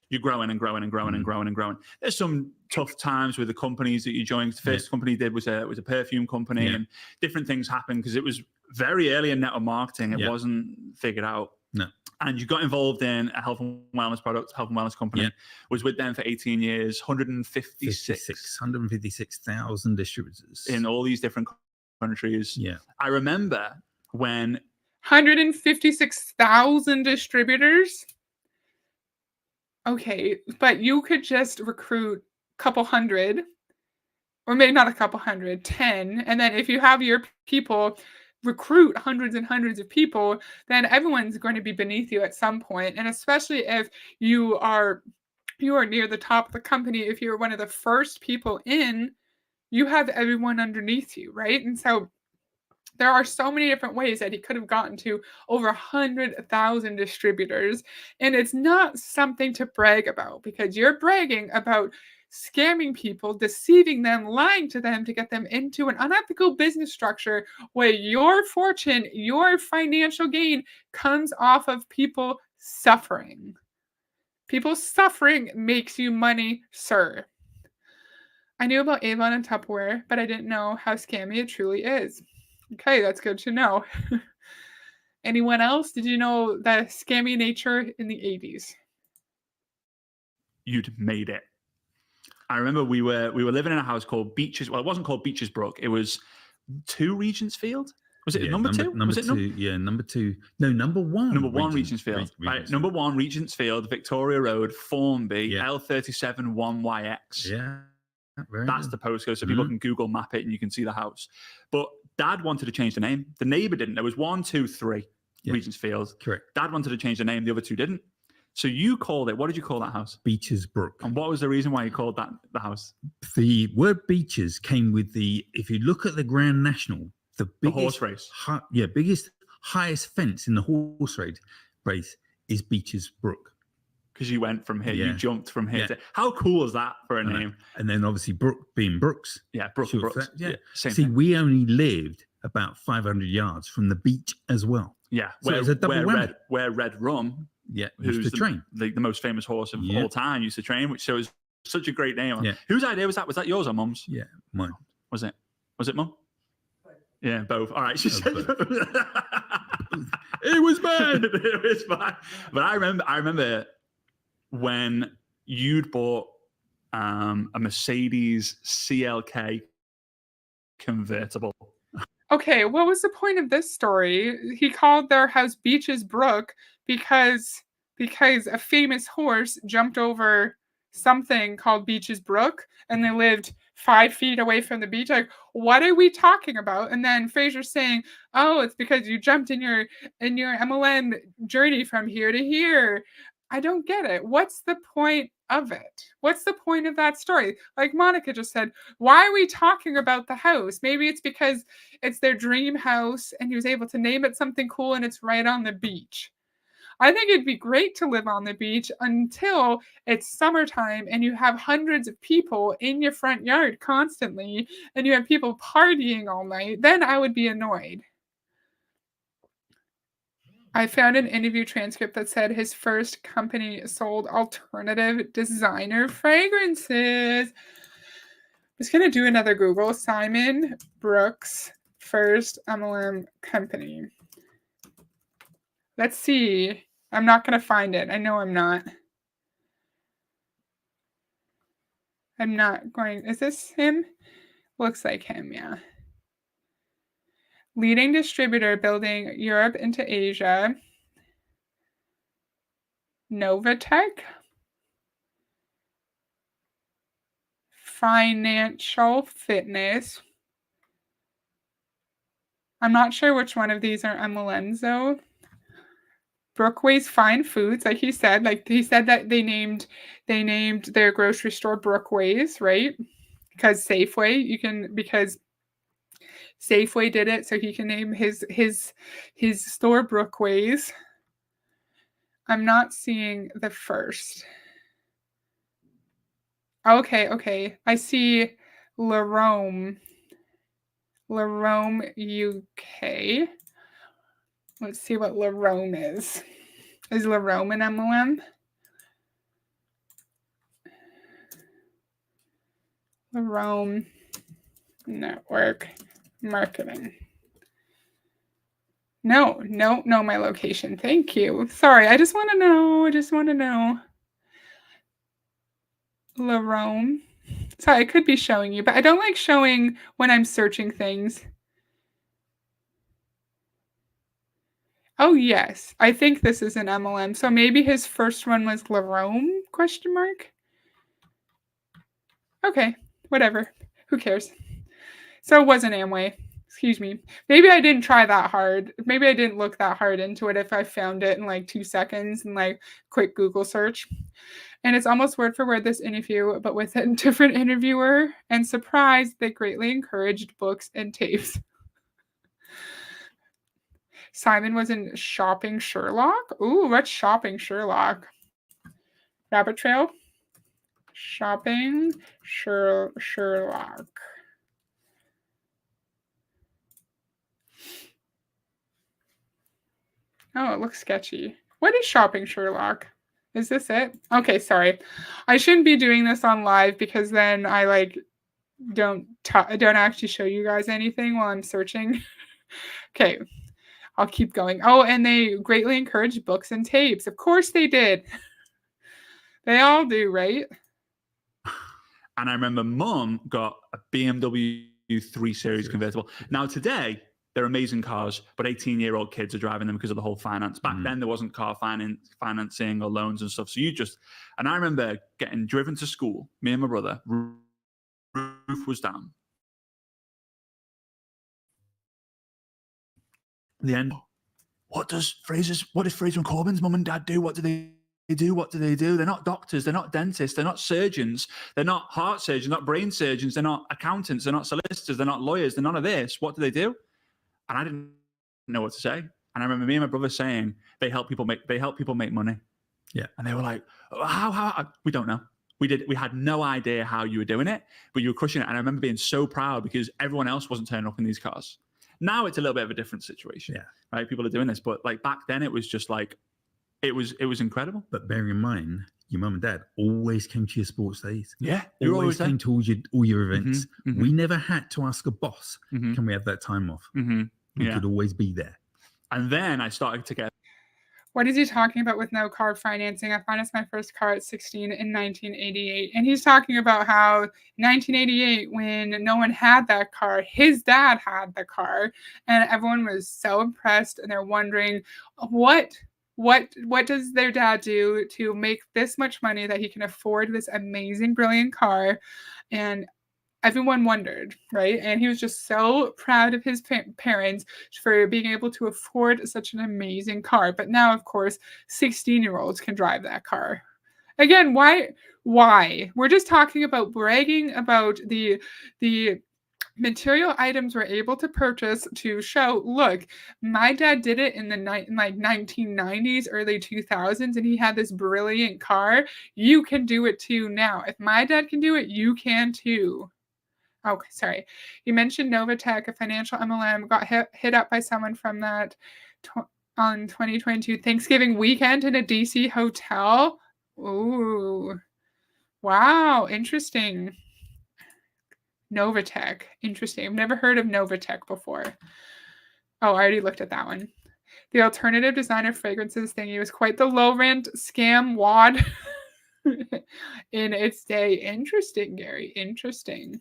You're growing and growing and growing and growing and growing. There's some tough times with the companies that you joined. The first company you did was a perfume company, and different things happened because it was very early in network marketing. It wasn't figured out. No. And you got involved in a health and wellness product, health and wellness company. Was with them for 18 years, 156,000 distributors in all these different countries. Yeah. I remember when 156,000 distributors. Okay, but you could just recruit a couple hundred, or maybe not a couple hundred, 10, and then if you have your people recruit hundreds and hundreds of people, then everyone's going to be beneath you at some point. And especially if you are near the top of the company, if you're one of the first people in, you have everyone underneath you, right? And so there are so many different ways that he could have gotten to over 100,000 distributors. And it's not something to brag about, because you're bragging about scamming people, deceiving them, lying to them to get them into an unethical business structure where your fortune, your financial gain comes off of people suffering. People suffering makes you money, sir. I knew about Avon and Tupperware, but I didn't know how scammy it truly is. Okay, that's good to know. Anyone else? Did you know the scammy nature in the 80s? You'd made it. I remember we were living in a house called Beaches. Well, it wasn't called Beaches Brook. It was 2 Regents Field. Was it number 2? Number 2. Yeah, number 2. No, number 1. Number 1 Regents Field. Right. Number 1 Regents Field, Victoria Road, Formby, L37 1YX. Yeah. That's the postcode, so people can Google map it and you can see the house. But Dad wanted to change the name. The neighbor didn't. There was 1, 2, 3 Regents Field. Correct. Dad wanted to change the name. The other 2 didn't. So you called it. What did you call that house? Beaches Brook. And what was the reason why you called that the house? The word beaches came with if you look at the Grand National, the biggest horse race. Biggest, highest fence in the horse race is Beaches Brook. Because you went from here, you jumped from here to... How cool is that for a name? And then obviously Brook being Brooks. Yeah, Brooks. Same thing. We only lived about 500 yards from the beach as well. Yeah, so it was a double whammy. Where Red Rum, who's the train, the most famous horse of all time, used to train, which shows such a great name. Yeah. Whose idea was that? Was that yours or Mum's? Yeah, mine. Was it Mum? Yeah, both. All right, she said both. It was bad. It was bad. But I remember when you'd bought a Mercedes CLK convertible. Okay, what was the point of this story? He called their house Beaches Brook because a famous horse jumped over something called Beaches Brook, and they lived 5 feet away from the beach. Like, what are we talking about? And then Frazer's saying, "Oh, it's because you jumped in your MLM journey from here to here." I don't get it. What's the point of it? What's the point of that story? Like Monica just said, why are we talking about the house? Maybe it's because it's their dream house and he was able to name it something cool and it's right on the beach. I think it'd be great to live on the beach until it's summertime and you have hundreds of people in your front yard constantly and you have people partying all night. Then I would be annoyed. I found an interview transcript that said his first company sold alternative designer fragrances. I'm just going to do another Google. Simon Brooks' first MLM company. Let's see. I'm not going to find it. I know I'm not. I'm not going. Is this him? Looks like him, yeah. Leading distributor building Europe into Asia. Novatech. Financial fitness. I'm not sure which one of these are MLMs though. Brookway's Fine Foods, like he said that they named their grocery store Brookway's, right? Because Safeway did it, so he can name his store Brookway's. I'm not seeing the first. Okay. I see Larome UK. Let's see what Larome is. Is Larome an MLM? Larome Network Marketing. No, my location. Thank you. Sorry, I just want to know. Larome. Sorry, I could be showing you, but I don't like showing when I'm searching things. Oh, yes. I think this is an MLM. So maybe his first one was Larome, ? Okay, whatever. Who cares? So it wasn't Amway. Excuse me. Maybe I didn't try that hard. Maybe I didn't look that hard into it if I found it in like 2 seconds and like quick Google search. And it's almost word for word this interview, but with a different interviewer. And surprised, they greatly encouraged books and tapes. Simon was in Shopping Sherlock. Ooh, what's Shopping Sherlock? Rabbit Trail. Shopping Sherlock. Oh, it looks sketchy. What is Shopping Sherlock? Is this it? Okay, sorry. I shouldn't be doing this on live because then I like don't actually show you guys anything while I'm searching. Okay, I'll keep going. Oh, and they greatly encourage books and tapes. Of course they did. They all do, right? And I remember Mum got a BMW 3 Series convertible. Now today, they're amazing cars, but 18-year-old kids are driving them because of the whole finance. Back then, there wasn't car financing or loans and stuff. So and I remember getting driven to school, me and my brother, roof was down. In the end, what does Fraser and Corbyn's mum and dad do? What do they do? What do they do? They're not doctors. They're not dentists. They're not surgeons. They're not heart surgeons, not brain surgeons. They're not accountants. They're not solicitors. They're not lawyers. They're none of this. What do? And I didn't know what to say. And I remember me and my brother saying they help people make money. Yeah. And they were like, how? We don't know. We had no idea how you were doing it, but you were crushing it. And I remember being so proud because everyone else wasn't turning up in these cars. Now it's a little bit of a different situation. Yeah. Right. People are doing this, but like back then it was just like, it was incredible. But bearing in mind, your mum and dad always came to your sports days. Yeah. Always came to all your events. Mm-hmm. We never had to ask a boss, can we have that time off? We could always be there. And then I started to get. What is he talking about with no car financing? I financed my first car at 16 in 1988. And he's talking about how 1988, when no one had that car, his dad had the car. And everyone was so impressed. And they're wondering, what does their dad do to make this much money that he can afford this amazing, brilliant car? And everyone wondered, right? And he was just so proud of his parents for being able to afford such an amazing car. But now, of course, 16-year-olds can drive that car. Again, why Why? We're just talking about bragging about the material items we're able to purchase to show, look, my dad did it in the 1990s, early 2000s, and he had this brilliant car. You can do it too now. If my dad can do it, you can too. Okay, sorry. You mentioned Novatech, a financial MLM, got hit up by someone from that on 2022 Thanksgiving weekend in a DC hotel. Ooh. Wow, interesting. Novatech. Interesting. I've never heard of Novatech before. Oh, I already looked at that one. The alternative designer fragrances thingy was quite the low rent scam wad in its day. Interesting, Gary. Interesting.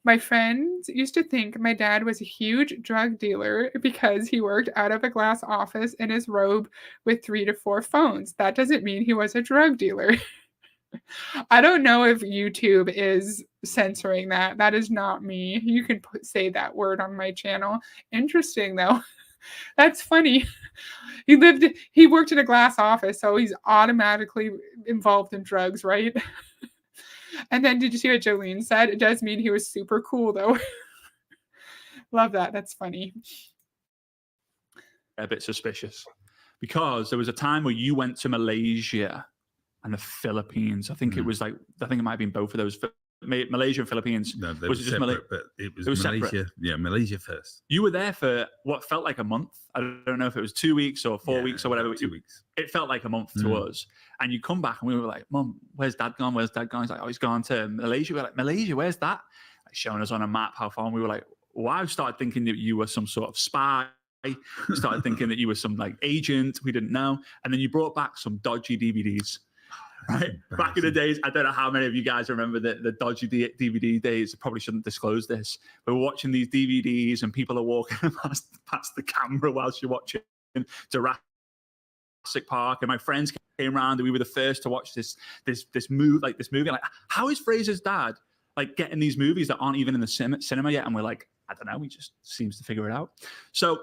My friends used to think my dad was a huge drug dealer because he worked out of a glass office in his robe with 3 to 4 phones. That doesn't mean he was a drug dealer. I don't know if YouTube is censoring that. That is not me. You can say that word on my channel. Interesting, though. That's funny. He worked in a glass office, so he's automatically involved in drugs, right? And then did you see what Jolene said? It does mean he was super cool, though. Love that. That's funny. A bit suspicious because there was a time where you went to Malaysia and the Philippines. I think it was like, I think it might have been both of those. Malaysia and Philippines. No, they was were it just separate, but it was Malaysia. Separate. Yeah, Malaysia first. You were there for what felt like a month. I don't know if it was 2 weeks or 4 weeks or whatever. 2 weeks. It felt like a month to us. And you come back and we were like, Mom, where's Dad gone? Where's Dad gone? He's like, oh, he's gone to Malaysia. We're like, Malaysia, where's that? Like, showing us on a map how far. And we were like, well, I started thinking that you were some sort of spy. We started thinking that you were some like agent. We didn't know. And then you brought back some dodgy DVDs. Right. Back in the days, I don't know how many of you guys remember the dodgy DVD days. I probably shouldn't disclose this. But we're watching these DVDs and people are walking past the camera whilst you're watching Jurassic Park. And my friends came around and we were the first to watch this movie. Like, how is Frazer's dad like getting these movies that aren't even in the cinema yet? And we're like, I don't know. He just seems to figure it out. So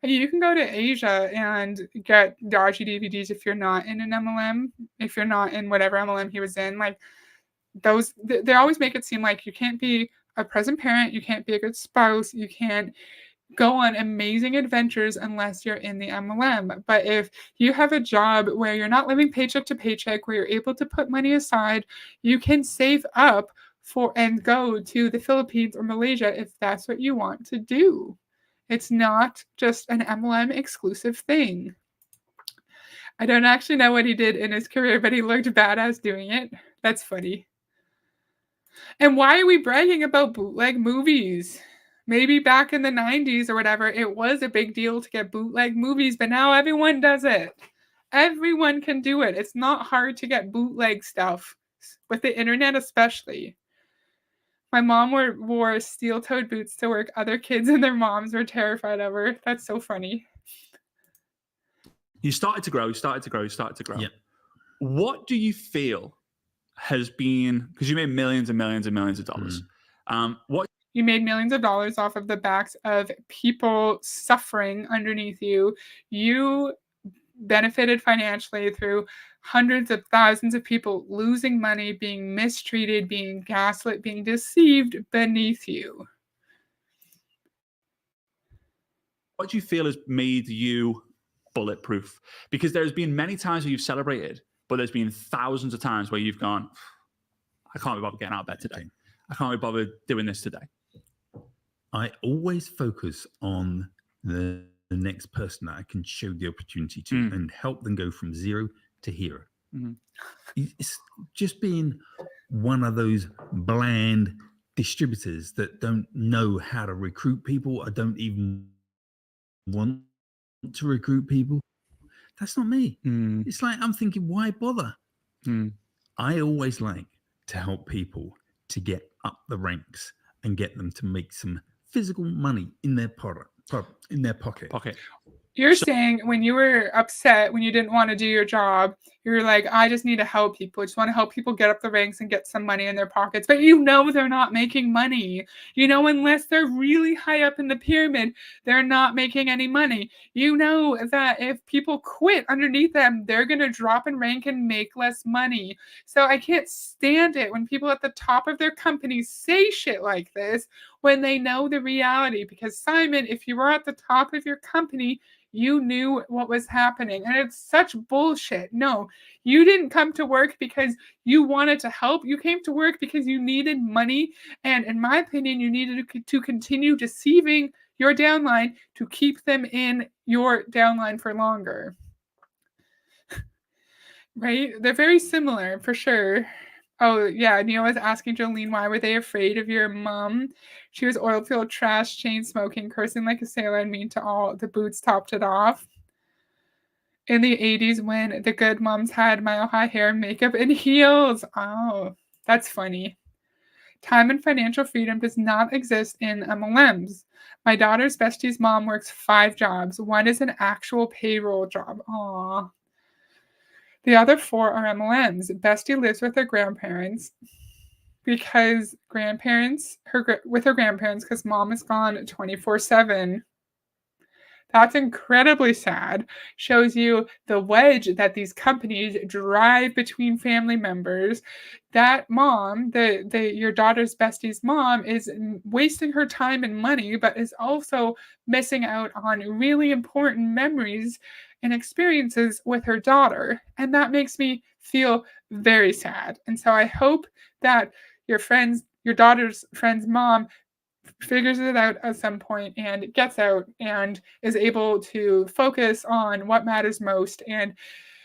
you can go to Asia and get dodgy DVDs if you're not in an MLM, if you're not in whatever MLM he was in. Like those, they always make it seem like you can't be a present parent, you can't be a good spouse, you can't go on amazing adventures unless you're in the MLM. But if you have a job where you're not living paycheck to paycheck, where you're able to put money aside, you can save up for and go to the Philippines or Malaysia if that's what you want to do. It's not just an MLM exclusive thing. I don't actually know what he did in his career, but he looked badass doing it. That's funny. And why are we bragging about bootleg movies? Maybe back in the 90s or whatever, it was a big deal to get bootleg movies, but now everyone does it. Everyone can do it. It's not hard to get bootleg stuff, with the internet especially. My mom wore steel-toed boots to work. Other kids and their moms were terrified of her. That's so funny. You started to grow. Yeah. What do you feel has been, because you made millions and millions and millions of dollars. What you made millions of dollars off of the backs of people suffering underneath you. You benefited financially through hundreds of thousands of people losing money, being mistreated, being gaslit, being deceived beneath you. What do you feel has made you bulletproof? Because there's been many times where you've celebrated, but there's been thousands of times where you've gone, I can't be bothered getting out of bed today. I can't be bothered doing this today. I always focus on the next person that I can show the opportunity to and help them go from zero to hero. It's just being one of those bland distributors that don't know how to recruit people or don't even want to recruit people. That's not me. It's like I'm thinking, why bother? I always like to help people to get up the ranks and get them to make some physical money in their pocket. You're saying when you were upset, when you didn't want to do your job, you were like, I just need to help people. I just want to help people get up the ranks and get some money in their pockets. But you know they're not making money. You know, unless they're really high up in the pyramid, they're not making any money. You know that if people quit underneath them, they're going to drop in rank and make less money. So I can't stand it when people at the top of their companies say shit like this when they know the reality. Because Simon, if you were at the top of your company, you knew what was happening. And it's such bullshit. No, you didn't come to work because you wanted to help. You came to work because you needed money. And in my opinion, you needed to continue deceiving your downline to keep them in your downline for longer. Right? They're very similar for sure. Oh, yeah. Neil was asking Jolene, why were they afraid of your mom? She was oil filled trash, chain smoking, cursing like a sailor, and mean to all. The boots topped it off. In the 80s, when the good moms had mile high hair, makeup, and heels. Oh, that's funny. Time and financial freedom does not exist in MLMs. My daughter's bestie's mom works 5 jobs. One is an actual payroll job. Aww. The other 4 are MLMs. Bestie lives with her grandparents because with her grandparents because mom is gone 24/7. That's incredibly sad. Shows you the wedge that these companies drive between family members. That mom, your daughter's bestie's mom, is wasting her time and money, but is also missing out on really important memories and experiences with her daughter. And that makes me feel very sad. And so I hope that your daughter's friend's mom figures it out at some point and gets out and is able to focus on what matters most and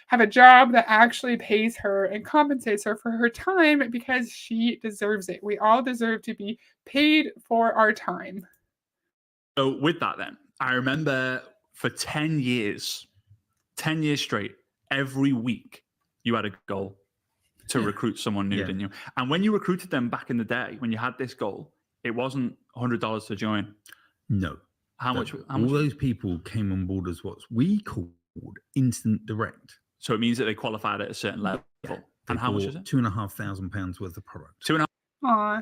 have a job that actually pays her and compensates her for her time because she deserves it. We all deserve to be paid for our time. So with that then, I remember for 10 years straight, every week you had a goal to recruit someone new, didn't you? And when you recruited them back in the day, when you had this goal, it wasn't $100 to join. No. How much? All those people came on board as what we called instant direct. So it means that they qualified at a certain level. Yeah. And how much is it? £2,500 worth of product. Aw.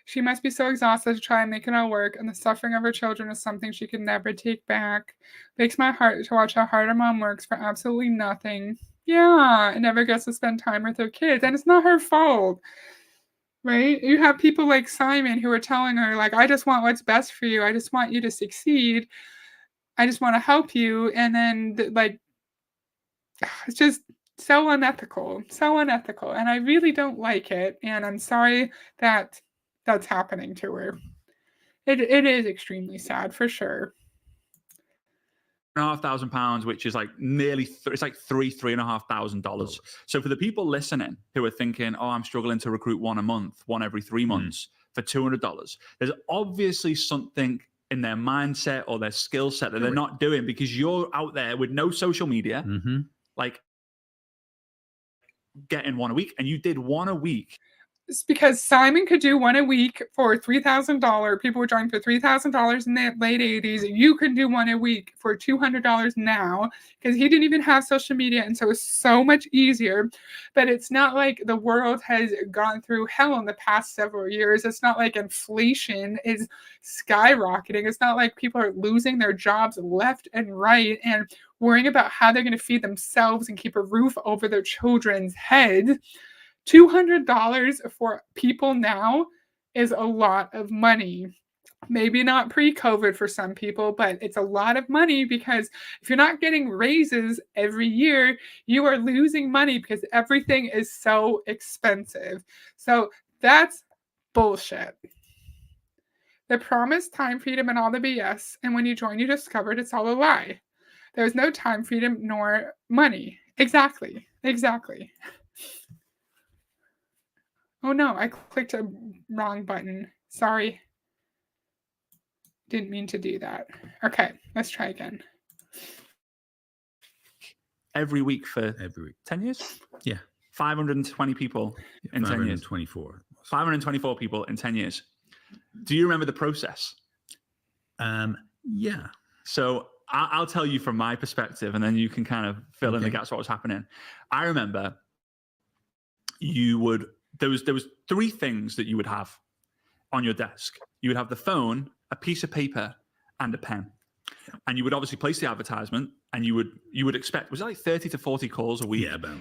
She must be so exhausted to try and make it all work, and the suffering of her children is something she can never take back. Breaks my heart to watch how hard her mom works for absolutely nothing. Yeah, and never gets to spend time with her kids, and it's not her fault. Right? You have people like Simon who are telling her, like, I just want what's best for you. I just want you to succeed. I just want to help you. And then, like, it's just so unethical. So unethical. And I really don't like it. And I'm sorry that that's happening to her. It is extremely sad for sure. £1,500, which is like nearly it's like $3,500. So for the people listening who are thinking, oh, I'm struggling to recruit one a month, one every 3 months for $200, there's obviously something in their mindset or their skill set that they're not doing because you're out there with no social media, like getting one a week, and you did one a week. It's because Simon could do one a week for $3,000. People were joining for $3,000 in the late 80s. You can do one a week for $200 now because he didn't even have social media. And so it's so much easier. But it's not like the world has gone through hell in the past several years. It's not like inflation is skyrocketing. It's not like people are losing their jobs left and right and worrying about how they're going to feed themselves and keep a roof over their children's heads. $200 for people now is a lot of money. Maybe not pre-COVID for some people, but it's a lot of money because if you're not getting raises every year, you are losing money because everything is so expensive. So that's bullshit. They promised time freedom and all the BS, and when you join, you discovered it's all a lie. There's no time freedom nor money. Exactly. Oh no, I clicked a wrong button. Sorry. Didn't mean to do that. Okay, let's try again. Every week for 10 years? Yeah. 520 people in 10 years. 524 people in 10 years. Do you remember the process? Yeah. So I'll tell you from my perspective, and then you can kind of fill in the gaps what was happening. I remember there was 3 things that you would have on your desk. You would have the phone, a piece of paper, and a pen. And you would obviously place the advertisement, and you would expect, was it like 30 to 40 calls a week? Yeah, about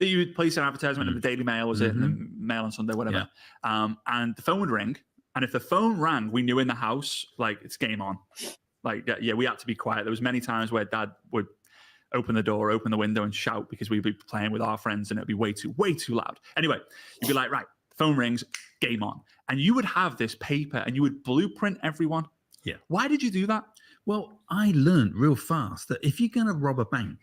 that. You would place an advertisement in the Daily Mail, was it, in the Mail on Sunday, whatever. Yeah. And the phone would ring. And if the phone rang, we knew in the house, like, it's game on. Like, yeah, we had to be quiet. There was many times where Dad would open the door, open the window, and shout because we'd be playing with our friends, and it'd be way too loud. Anyway, you'd be like, right, phone rings, game on. And you would have this paper, and you would blueprint everyone. Yeah. Why did you do that? Well, I learned real fast that if you're going to rob a bank,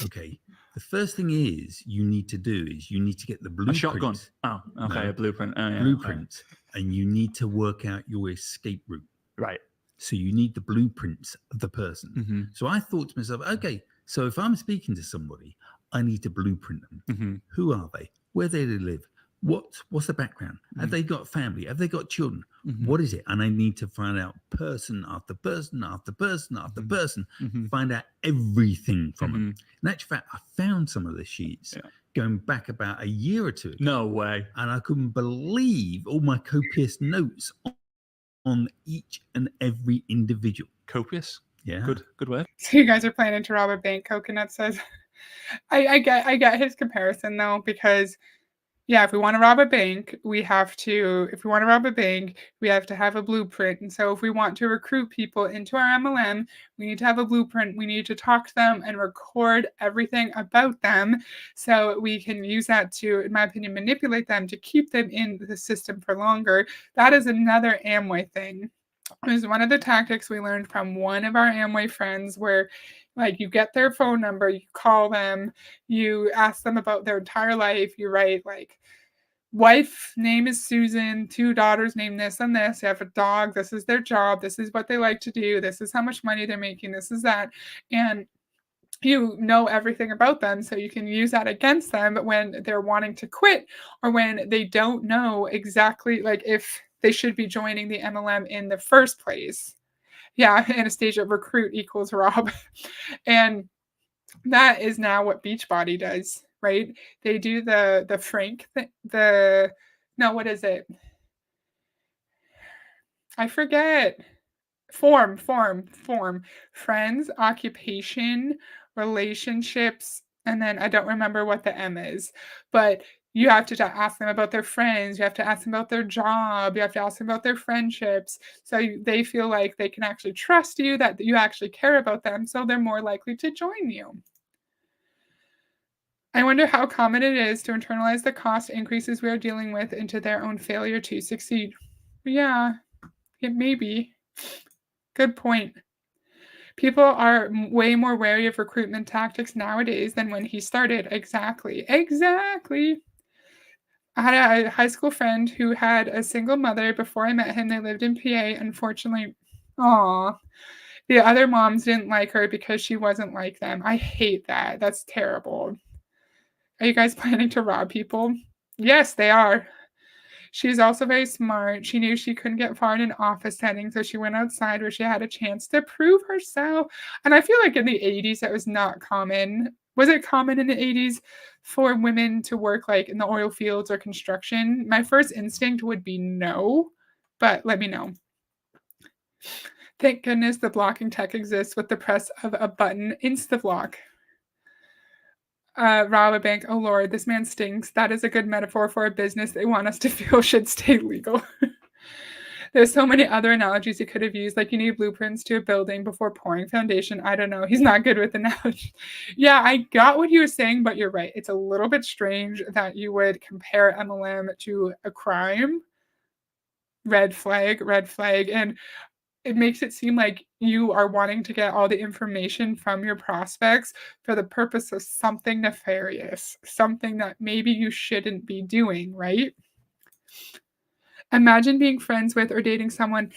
okay, the first thing is you need to get the blueprint. A shotgun. Oh, okay, No, a blueprint. Oh, yeah, blueprint, and you need to work out your escape route. Right. So you need the blueprints of the person. So I thought to myself, okay, so if I'm speaking to somebody, I need to blueprint them. Who are they? Where do they live? What's the background? Have they got family? Have they got children? What is it? And I need to find out person after person after person after person, find out everything from them. In actual fact, I found some of the sheets going back about a year or two ago. No way. And I couldn't believe all my copious notes on each and every individual. Copious? Yeah. Good word. So you guys are planning to rob a bank, Coconut says. I get his comparison though, because yeah, if we want to rob a bank, we have to have a blueprint. And so if we want to recruit people into our MLM, we need to have a blueprint. We need to talk to them and record everything about them so we can use that to, in my opinion, manipulate them to keep them in the system for longer. That is another Amway thing. It was one of the tactics we learned from one of our Amway friends where like you get their phone number, you call them, you ask them about their entire life, you write like wife name is Susan, 2 daughters name this and this, you have a dog, this is their job, this is what they like to do, this is how much money they're making, this is that. And you know everything about them, so you can use that against them when they're wanting to quit or when they don't know exactly like if they should be joining the MLM in the first place. Yeah, Anastasia, recruit equals rob. And that is now what Beachbody does, right? They do the Frank, what is it? I forget. Form. Friends, occupation, relationships, and then I don't remember what the M is. But you have to ask them about their friends. You have to ask them about their job. You have to ask them about their friendships. So they feel like they can actually trust you, that you actually care about them. So they're more likely to join you. I wonder how common it is to internalize the cost increases we are dealing with into their own failure to succeed. Yeah, it may be. Good point. People are way more wary of recruitment tactics nowadays than when he started. Exactly. I had a high school friend who had a single mother. Before I met him, they lived in PA. Unfortunately, the other moms didn't like her because she wasn't like them. I hate that. That's terrible. Are you guys planning to rob people? Yes, they are. She's also very smart. She knew she couldn't get far in an office setting, so she went outside where she had a chance to prove herself. And I feel like in the 80s, that was not common. Was it common in the 80s for women to work like in the oil fields or construction? My first instinct would be no, but let me know. Thank goodness the blocking tech exists with the press of a button. Insta-block. Rob a bank. Oh Lord, this man stinks. That is a good metaphor for a business they want us to feel should stay legal. There's so many other analogies you could have used, like you need blueprints to a building before pouring foundation. I don't know. He's not good with analogies. Yeah, I got what he was saying, but you're right. It's a little bit strange that you would compare MLM to a crime. Red flag. And it makes it seem like you are wanting to get all the information from your prospects for the purpose of something nefarious, something that maybe you shouldn't be doing, right? Imagine being friends with or dating someone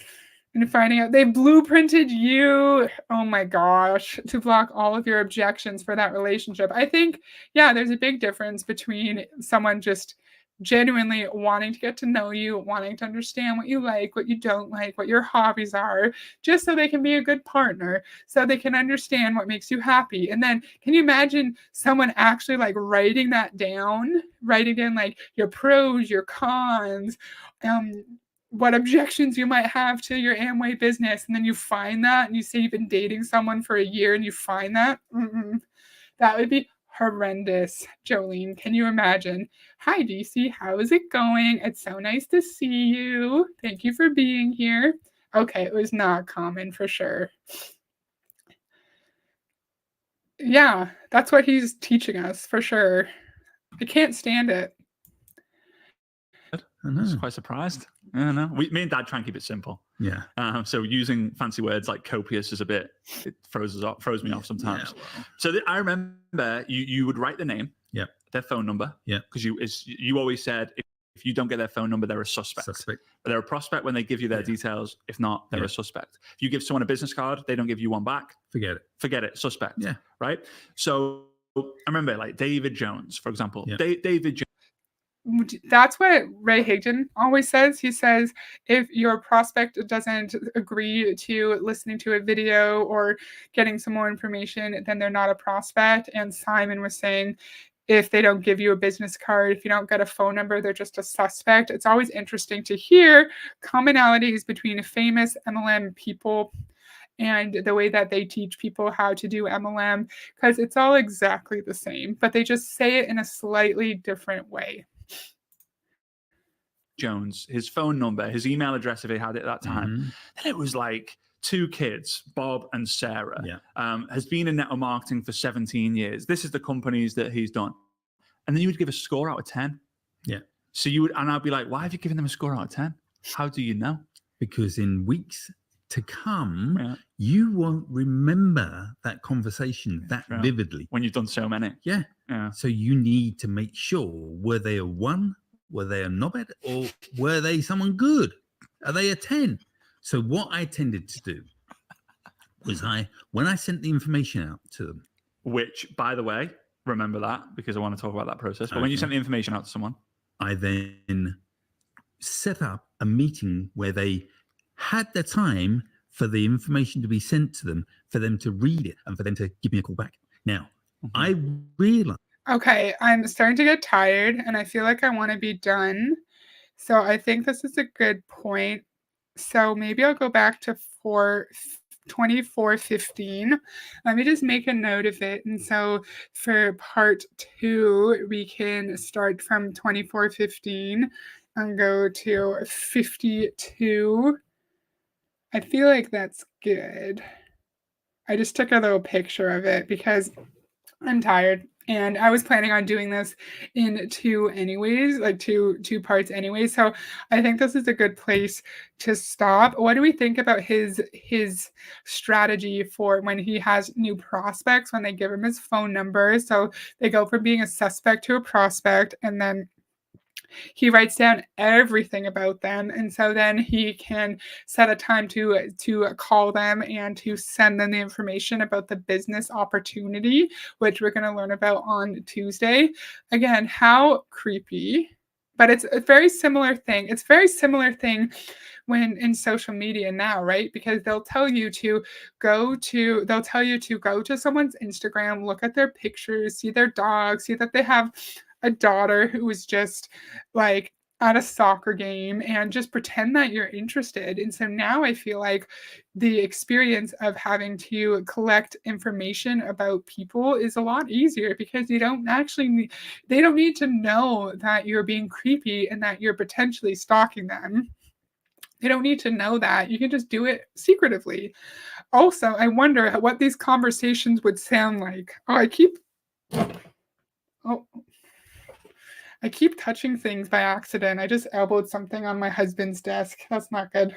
and finding out they blueprinted you, oh my gosh, to block all of your objections for that relationship. I think, yeah, there's a big difference between someone just genuinely wanting to get to know you, wanting to understand what you like, what you don't like, what your hobbies are, just so they can be a good partner, so they can understand what makes you happy. And then can you imagine someone actually like writing down like your pros, your cons, what objections you might have to your Amway business, and then you find that and you say you've been dating someone for a year and you find that? That would be horrendous. Jolene, can you imagine? Hi, DC. How is it going? It's so nice to see you. Thank you for being here. Okay, it was not common for sure. Yeah, that's what he's teaching us for sure. I can't stand it. I was quite surprised. I don't know. Me and Dad try and keep it simple. Yeah. So using fancy words like copious is it throws me off sometimes. Yeah, well. So I remember you would write the name, their phone number, because you always said if you don't get their phone number, they're a suspect. But they're a prospect when they give you their details. If not, they're a suspect. If you give someone a business card, they don't give you one back. Forget it. Suspect. Yeah. Right. So I remember like David Jones, for example. David Jones. That's what Ray Higdon always says. He says, if your prospect doesn't agree to listening to a video or getting some more information, then they're not a prospect. And Simon was saying, if they don't give you a business card, if you don't get a phone number, they're just a suspect. It's always interesting to hear commonalities between famous MLM people and the way that they teach people how to do MLM, because it's all exactly the same, but they just say it in a slightly different way. Jones, his phone number, his email address, if he had it at that time, and it was like 2 kids, Bob and Sarah, has been in network marketing for 17 years. This is the companies that he's done. And then you would give a score out of 10. Yeah. So you would, and I'd be like, why have you given them a score out of 10? How do you know? Because in weeks to come, you won't remember that conversation that vividly. When you've done so many. Yeah. So you need to make sure, were they a 1? Were they a knobhead, or were they someone good? Are they a 10? So what I tended to do was when I sent the information out to them. Which, by the way, remember that because I want to talk about that process. But when you sent the information out to someone. I then set up a meeting where they had the time for the information to be sent to them, for them to read it, and for them to give me a call back. Now, I realized. Okay, I'm starting to get tired and I feel like I want to be done. So I think this is a good point. So maybe I'll go back to 24:15. Let me just make a note of it. And so for part 2, we can start from 24:15 and go to 52. I feel like that's good. I just took a little picture of it because I'm tired. And I was planning on doing this in 2 anyways, like two parts anyway. So I think this is a good place to stop. What do we think about his strategy for when he has new prospects, when they give him his phone number? So they go from being a suspect to a prospect, and then he writes down everything about them, and so then he can set a time to call them and to send them the information about the business opportunity, which we're going to learn about on Tuesday. Again, how creepy, but it's a very similar thing. It's a very similar thing when in social media now, right? Because they'll tell you to go to someone's Instagram, look at their pictures, see their dog, see that they have a daughter who was just like at a soccer game, and just pretend that you're interested. And so now I feel like the experience of having to collect information about people is a lot easier because they don't need to know that you're being creepy and that you're potentially stalking them. They don't need to know that. You can just do it secretively. Also, I wonder what these conversations would sound like. I keep touching things by accident. I just elbowed something on my husband's desk. That's not good.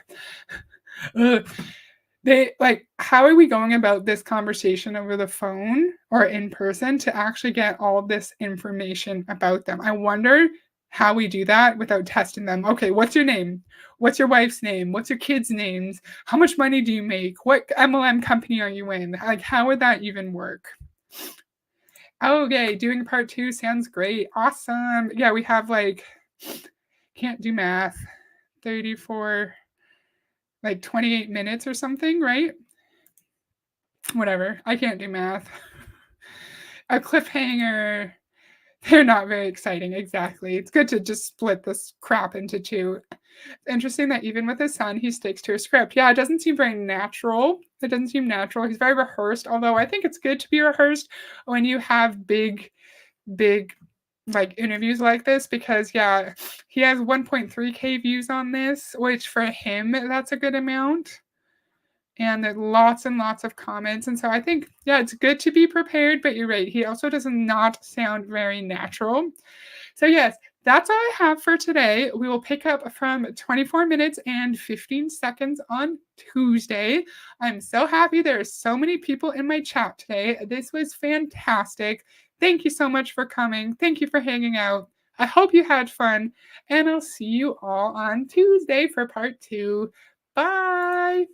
How are we going about this conversation over the phone or in person to actually get all of this information about them? I wonder how we do that without testing them. Okay, what's your name? What's your wife's name? What's your kids' names? How much money do you make? What MLM company are you in? Like, how would that even work? Okay, doing part 2 sounds great. Awesome. Yeah, we have like can't do math. 34, like 28 minutes or something, right? Whatever. I can't do math. A cliffhanger. They're not very exciting. Exactly. It's good to just split this crap into two. Interesting that even with his son, he sticks to a script. Yeah, it doesn't seem very natural. It doesn't seem natural. He's very rehearsed, although I think it's good to be rehearsed when you have big like interviews like this, because yeah, he has 1.3K views on this, which for him, that's a good amount. And there lots and lots of comments. And so I think, yeah, it's good to be prepared, but you're right. He also does not sound very natural. So yes, that's all I have for today. We will pick up from 24 minutes and 15 seconds on Tuesday. I'm so happy there are so many people in my chat today. This was fantastic. Thank you so much for coming. Thank you for hanging out. I hope you had fun, and I'll see you all on Tuesday for part 2. Bye.